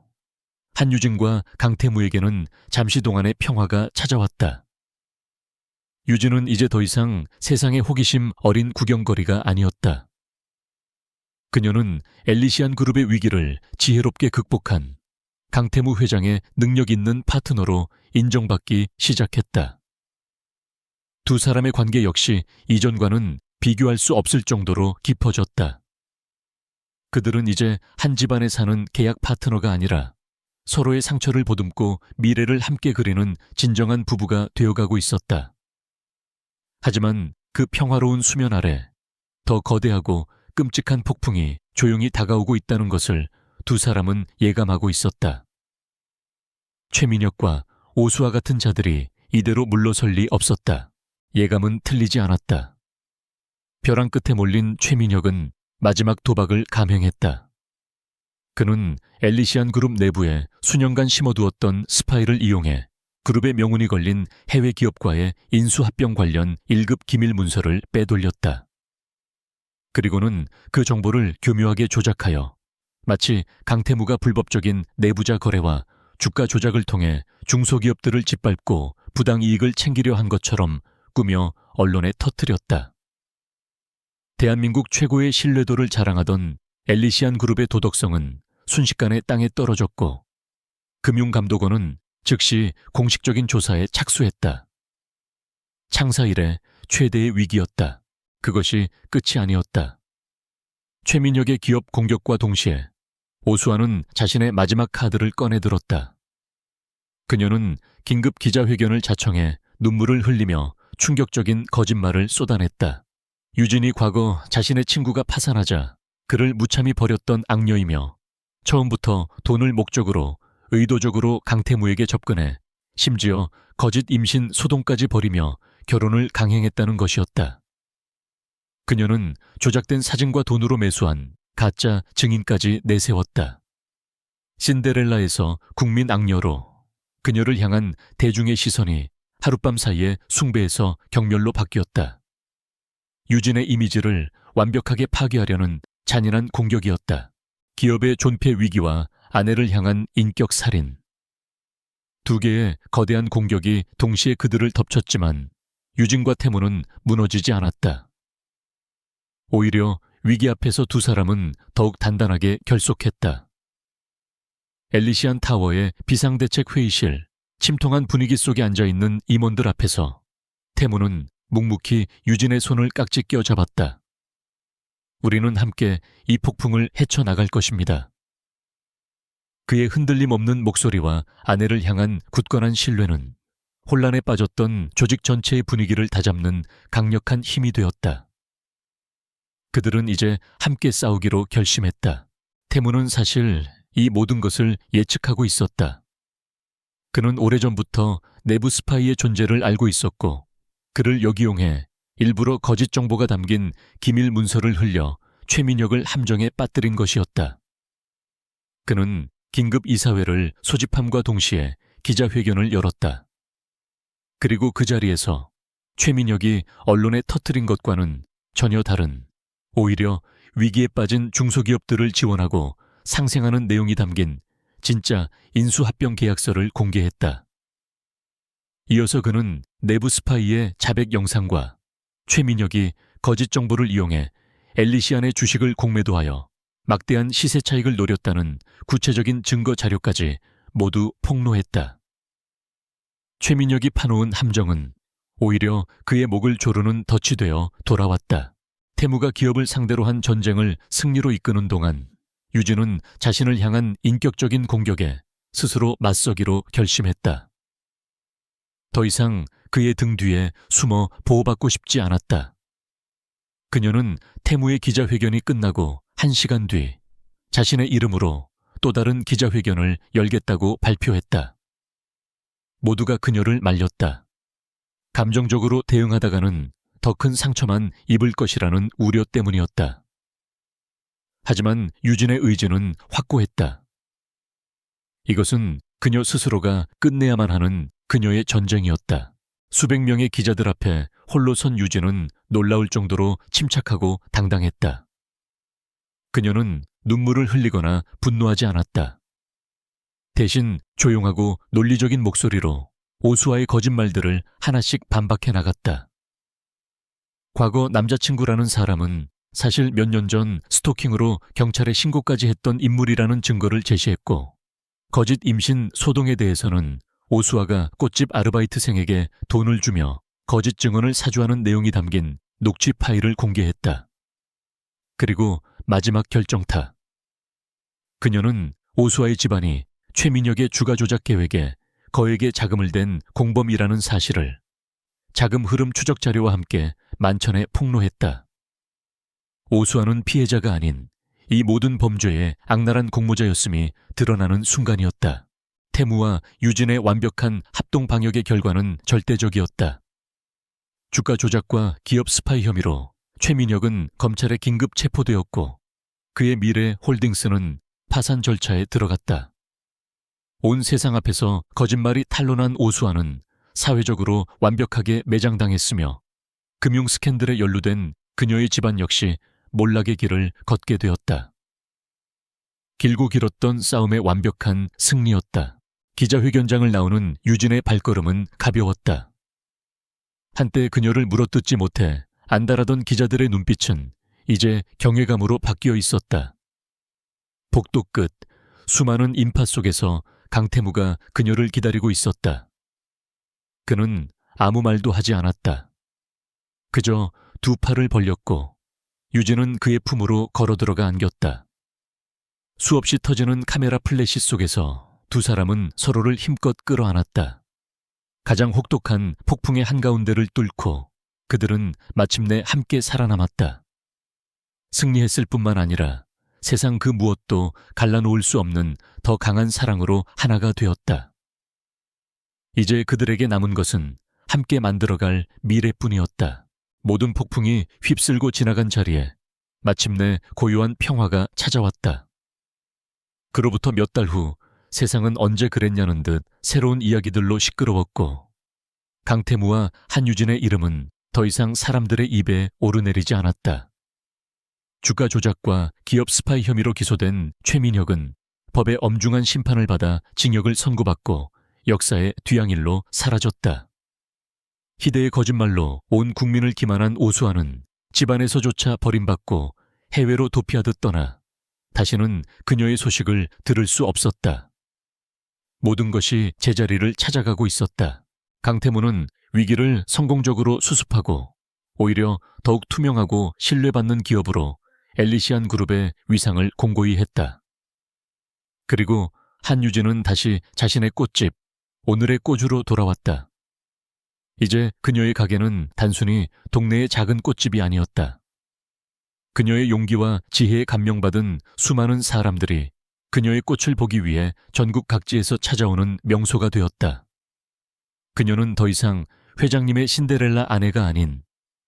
한유진과 강태무에게는 잠시 동안의 평화가 찾아왔다. 유진은 이제 더 이상 세상의 호기심 어린 구경거리가 아니었다. 그녀는 엘리시안 그룹의 위기를 지혜롭게 극복한 강태무 회장의 능력 있는 파트너로 인정받기 시작했다. 두 사람의 관계 역시 이전과는 비교할 수 없을 정도로 깊어졌다. 그들은 이제 한 집안에 사는 계약 파트너가 아니라 서로의 상처를 보듬고 미래를 함께 그리는 진정한 부부가 되어가고 있었다. 하지만 그 평화로운 수면 아래 더 거대하고 끔찍한 폭풍이 조용히 다가오고 있다는 것을 두 사람은 예감하고 있었다. 최민혁과 오수와 같은 자들이 이대로 물러설 리 없었다. 예감은 틀리지 않았다. 벼랑 끝에 몰린 최민혁은 마지막 도박을 감행했다. 그는 엘리시안 그룹 내부에 수년간 심어두었던 스파이를 이용해 그룹의 명운이 걸린 해외 기업과의 인수합병 관련 1급 기밀 문서를 빼돌렸다. 그리고는 그 정보를 교묘하게 조작하여 마치 강태무가 불법적인 내부자 거래와 주가 조작을 통해 중소기업들을 짓밟고 부당이익을 챙기려 한 것처럼 꾸며 언론에 터뜨렸다. 대한민국 최고의 신뢰도를 자랑하던 엘리시안 그룹의 도덕성은 순식간에 땅에 떨어졌고 금융감독원은 즉시 공식적인 조사에 착수했다. 창사 이래 최대의 위기였다. 그것이 끝이 아니었다. 최민혁의 기업 공격과 동시에 오수환은 자신의 마지막 카드를 꺼내들었다. 그녀는 긴급 기자회견을 자청해 눈물을 흘리며 충격적인 거짓말을 쏟아냈다. 유진이 과거 자신의 친구가 파산하자 그를 무참히 버렸던 악녀이며 처음부터 돈을 목적으로 의도적으로 강태무에게 접근해 심지어 거짓 임신 소동까지 벌이며 결혼을 강행했다는 것이었다. 그녀는 조작된 사진과 돈으로 매수한 가짜 증인까지 내세웠다. 신데렐라에서 국민 악녀로 그녀를 향한 대중의 시선이 하룻밤 사이에 숭배에서 경멸로 바뀌었다. 유진의 이미지를 완벽하게 파괴하려는 잔인한 공격이었다. 기업의 존폐 위기와 아내를 향한 인격 살인. 두 개의 거대한 공격이 동시에 그들을 덮쳤지만 유진과 태무는 무너지지 않았다. 오히려 위기 앞에서 두 사람은 더욱 단단하게 결속했다. 엘리시안 타워의 비상대책 회의실, 침통한 분위기 속에 앉아있는 임원들 앞에서 태무는 묵묵히 유진의 손을 깍지 껴 잡았다. 우리는 함께 이 폭풍을 헤쳐나갈 것입니다. 그의 흔들림 없는 목소리와 아내를 향한 굳건한 신뢰는 혼란에 빠졌던 조직 전체의 분위기를 다잡는 강력한 힘이 되었다. 그들은 이제 함께 싸우기로 결심했다. 태무는 사실 이 모든 것을 예측하고 있었다. 그는 오래전부터 내부 스파이의 존재를 알고 있었고 그를 역이용해 일부러 거짓 정보가 담긴 기밀 문서를 흘려 최민혁을 함정에 빠뜨린 것이었다. 그는 긴급 이사회를 소집함과 동시에 기자회견을 열었다. 그리고 그 자리에서 최민혁이 언론에 터뜨린 것과는 전혀 다른, 오히려 위기에 빠진 중소기업들을 지원하고 상생하는 내용이 담긴 진짜 인수합병 계약서를 공개했다. 이어서 그는 내부 스파이의 자백 영상과 최민혁이 거짓 정보를 이용해 엘리시안의 주식을 공매도하여 막대한 시세 차익을 노렸다는 구체적인 증거 자료까지 모두 폭로했다. 최민혁이 파놓은 함정은 오히려 그의 목을 조르는 덫이 되어 돌아왔다. 태무가 기업을 상대로 한 전쟁을 승리로 이끄는 동안 유진은 자신을 향한 인격적인 공격에 스스로 맞서기로 결심했다. 더 이상 그의 등 뒤에 숨어 보호받고 싶지 않았다. 그녀는 태무의 기자회견이 끝나고 1시간 뒤 자신의 이름으로 또 다른 기자회견을 열겠다고 발표했다. 모두가 그녀를 말렸다. 감정적으로 대응하다가는 더 큰 상처만 입을 것이라는 우려 때문이었다. 하지만 유진의 의지는 확고했다. 이것은 그녀 스스로가 끝내야만 하는 그녀의 전쟁이었다. 수백 명의 기자들 앞에 홀로 선 유진은 놀라울 정도로 침착하고 당당했다. 그녀는 눈물을 흘리거나 분노하지 않았다. 대신 조용하고 논리적인 목소리로 오수와의 거짓말들을 하나씩 반박해 나갔다. 과거 남자친구라는 사람은 사실 몇 년 전 스토킹으로 경찰에 신고까지 했던 인물이라는 증거를 제시했고 거짓 임신 소동에 대해서는 오수아가 꽃집 아르바이트생에게 돈을 주며 거짓 증언을 사주하는 내용이 담긴 녹취 파일을 공개했다. 그리고 마지막 결정타. 그녀는 오수아의 집안이 최민혁의 주가 조작 계획에 거액의 자금을 댄 공범이라는 사실을 자금 흐름 추적 자료와 함께 만천에 폭로했다. 오수아는 피해자가 아닌 이 모든 범죄의 악랄한 공모자였음이 드러나는 순간이었다. 태무와 유진의 완벽한 합동 방역의 결과는 절대적이었다. 주가 조작과 기업 스파이 혐의로 최민혁은 검찰에 긴급 체포되었고 그의 미래 홀딩스는 파산 절차에 들어갔다. 온 세상 앞에서 거짓말이 탄로난 오수아는 사회적으로 완벽하게 매장당했으며 금융 스캔들에 연루된 그녀의 집안 역시 몰락의 길을 걷게 되었다. 길고 길었던 싸움의 완벽한 승리였다. 기자회견장을 나오는 유진의 발걸음은 가벼웠다. 한때 그녀를 물어뜯지 못해 안달하던 기자들의 눈빛은 이제 경외감으로 바뀌어 있었다. 복도 끝 수많은 인파 속에서 강태무가 그녀를 기다리고 있었다. 그는 아무 말도 하지 않았다. 그저 두 팔을 벌렸고 유진은 그의 품으로 걸어 들어가 안겼다. 수없이 터지는 카메라 플래시 속에서 두 사람은 서로를 힘껏 끌어안았다. 가장 혹독한 폭풍의 한가운데를 뚫고 그들은 마침내 함께 살아남았다. 승리했을 뿐만 아니라 세상 그 무엇도 갈라놓을 수 없는 더 강한 사랑으로 하나가 되었다. 이제 그들에게 남은 것은 함께 만들어갈 미래뿐이었다. 모든 폭풍이 휩쓸고 지나간 자리에 마침내 고요한 평화가 찾아왔다. 그로부터 몇 달 후 세상은 언제 그랬냐는 듯 새로운 이야기들로 시끄러웠고 강태무와 한유진의 이름은 더 이상 사람들의 입에 오르내리지 않았다. 주가 조작과 기업 스파이 혐의로 기소된 최민혁은 법의 엄중한 심판을 받아 징역을 선고받고 역사의 뒤양일로 사라졌다. 희대의 거짓말로 온 국민을 기만한 오수환은 집안에서조차 버림받고 해외로 도피하듯 떠나 다시는 그녀의 소식을 들을 수 없었다. 모든 것이 제자리를 찾아가고 있었다. 강태무는 위기를 성공적으로 수습하고 오히려 더욱 투명하고 신뢰받는 기업으로 엘리시안 그룹의 위상을 공고히 했다. 그리고 한유진은 다시 자신의 꽃집, 오늘의 꽃으로 돌아왔다. 이제 그녀의 가게는 단순히 동네의 작은 꽃집이 아니었다. 그녀의 용기와 지혜에 감명받은 수많은 사람들이 그녀의 꽃을 보기 위해 전국 각지에서 찾아오는 명소가 되었다. 그녀는 더 이상 회장님의 신데렐라 아내가 아닌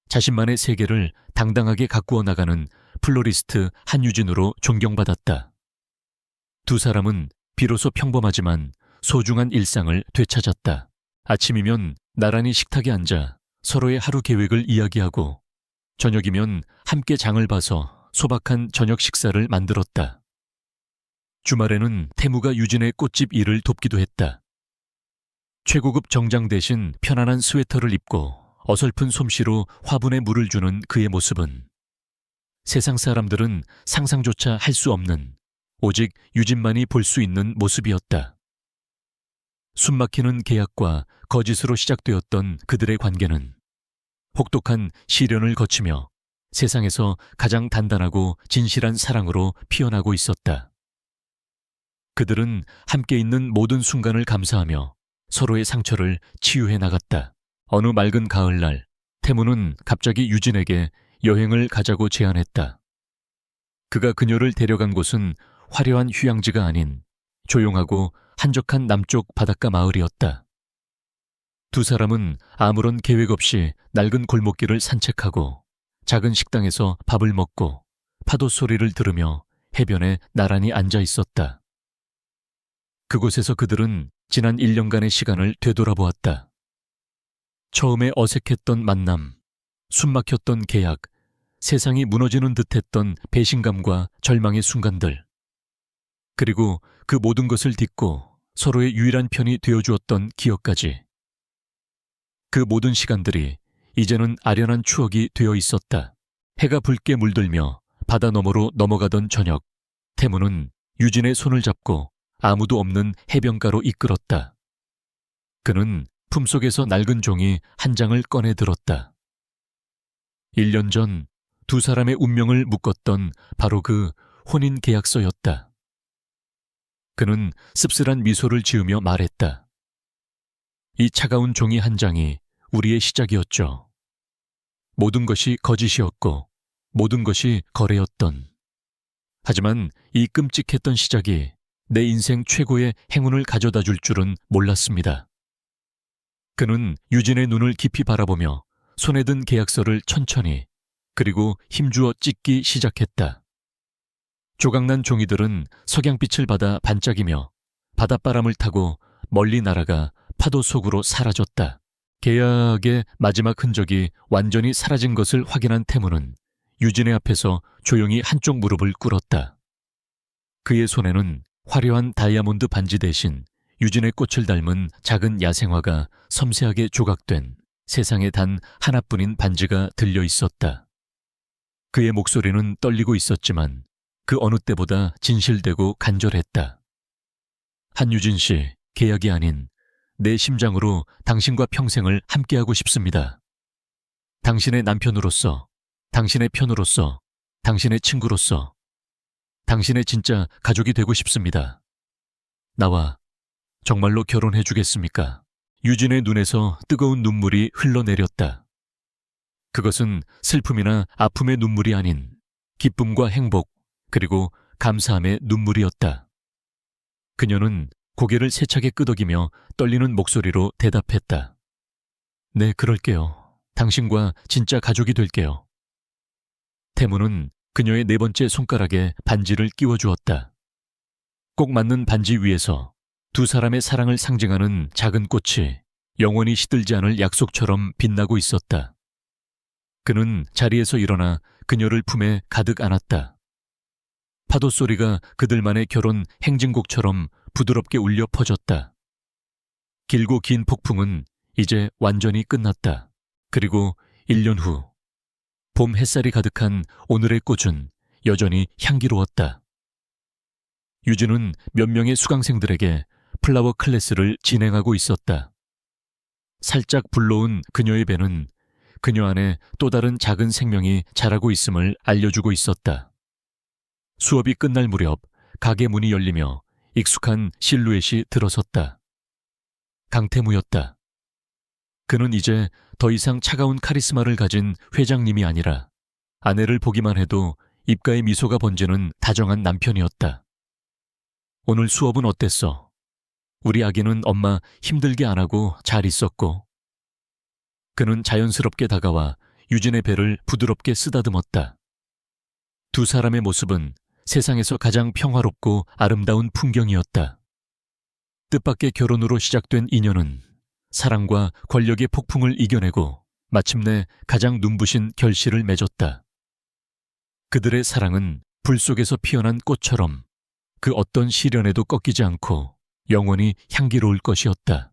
자신만의 세계를 당당하게 가꾸어 나가는 플로리스트 한유진으로 존경받았다. 두 사람은 비로소 평범하지만 소중한 일상을 되찾았다. 아침이면 나란히 식탁에 앉아 서로의 하루 계획을 이야기하고 저녁이면 함께 장을 봐서 소박한 저녁 식사를 만들었다. 주말에는 태무가 유진의 꽃집 일을 돕기도 했다. 최고급 정장 대신 편안한 스웨터를 입고 어설픈 솜씨로 화분에 물을 주는 그의 모습은 세상 사람들은 상상조차 할 수 없는 오직 유진만이 볼 수 있는 모습이었다. 숨막히는 계약과 거짓으로 시작되었던 그들의 관계는 혹독한 시련을 거치며 세상에서 가장 단단하고 진실한 사랑으로 피어나고 있었다. 그들은 함께 있는 모든 순간을 감사하며 서로의 상처를 치유해 나갔다. 어느 맑은 가을날, 태무는 갑자기 유진에게 여행을 가자고 제안했다. 그가 그녀를 데려간 곳은 화려한 휴양지가 아닌 조용하고 한적한 남쪽 바닷가 마을이었다. 두 사람은 아무런 계획 없이 낡은 골목길을 산책하고 작은 식당에서 밥을 먹고 파도 소리를 들으며 해변에 나란히 앉아 있었다. 그곳에서 그들은 지난 1년간의 시간을 되돌아보았다. 처음에 어색했던 만남, 숨막혔던 계약, 세상이 무너지는 듯했던 배신감과 절망의 순간들. 그리고 그 모든 것을 딛고 서로의 유일한 편이 되어주었던 기억까지. 그 모든 시간들이 이제는 아련한 추억이 되어 있었다. 해가 붉게 물들며 바다 너머로 넘어가던 저녁, 태무는 유진의 손을 잡고 아무도 없는 해변가로 이끌었다. 그는 품속에서 낡은 종이 한 장을 꺼내 들었다. 1년 전 두 사람의 운명을 묶었던 바로 그 혼인 계약서였다. 그는 씁쓸한 미소를 지으며 말했다. 이 차가운 종이 한 장이 우리의 시작이었죠. 모든 것이 거짓이었고 모든 것이 거래였던. 하지만 이 끔찍했던 시작이 내 인생 최고의 행운을 가져다 줄 줄은 몰랐습니다. 그는 유진의 눈을 깊이 바라보며 손에 든 계약서를 천천히 그리고 힘주어 찢기 시작했다. 조각난 종이들은 석양빛을 받아 반짝이며 바닷바람을 타고 멀리 날아가 파도 속으로 사라졌다. 계약의 마지막 흔적이 완전히 사라진 것을 확인한 태무는 유진의 앞에서 조용히 한쪽 무릎을 꿇었다. 그의 손에는 화려한 다이아몬드 반지 대신 유진의 꽃을 닮은 작은 야생화가 섬세하게 조각된 세상에 단 하나뿐인 반지가 들려 있었다. 그의 목소리는 떨리고 있었지만 그 어느 때보다 진실되고 간절했다. 한유진 씨, 계약이 아닌 내 심장으로 당신과 평생을 함께하고 싶습니다. 당신의 남편으로서, 당신의 편으로서, 당신의 친구로서, 당신의 진짜 가족이 되고 싶습니다. 나와 정말로 결혼해 주겠습니까? 유진의 눈에서 뜨거운 눈물이 흘러내렸다. 그것은 슬픔이나 아픔의 눈물이 아닌 기쁨과 행복 그리고 감사함의 눈물이었다. 그녀는 고개를 세차게 끄덕이며 떨리는 목소리로 대답했다. 네, 그럴게요. 당신과 진짜 가족이 될게요. 태무는 그녀의 네 번째 손가락에 반지를 끼워주었다. 꼭 맞는 반지 위에서 두 사람의 사랑을 상징하는 작은 꽃이 영원히 시들지 않을 약속처럼 빛나고 있었다. 그는 자리에서 일어나 그녀를 품에 가득 안았다. 파도 소리가 그들만의 결혼 행진곡처럼 부드럽게 울려 퍼졌다. 길고 긴 폭풍은 이제 완전히 끝났다. 그리고 1년 후, 봄 햇살이 가득한 오늘의 꽃은 여전히 향기로웠다. 유진은 몇 명의 수강생들에게 플라워 클래스를 진행하고 있었다. 살짝 불러온 그녀의 배는 그녀 안에 또 다른 작은 생명이 자라고 있음을 알려주고 있었다. 수업이 끝날 무렵 가게 문이 열리며 익숙한 실루엣이 들어섰다. 강태무였다. 그는 이제 더 이상 차가운 카리스마를 가진 회장님이 아니라 아내를 보기만 해도 입가에 미소가 번지는 다정한 남편이었다. 오늘 수업은 어땠어? 우리 아기는 엄마 힘들게 안 하고 잘 있었고. 그는 자연스럽게 다가와 유진의 배를 부드럽게 쓰다듬었다. 두 사람의 모습은 세상에서 가장 평화롭고 아름다운 풍경이었다. 뜻밖의 결혼으로 시작된 인연은 사랑과 권력의 폭풍을 이겨내고 마침내 가장 눈부신 결실을 맺었다. 그들의 사랑은 불 속에서 피어난 꽃처럼 그 어떤 시련에도 꺾이지 않고 영원히 향기로울 것이었다.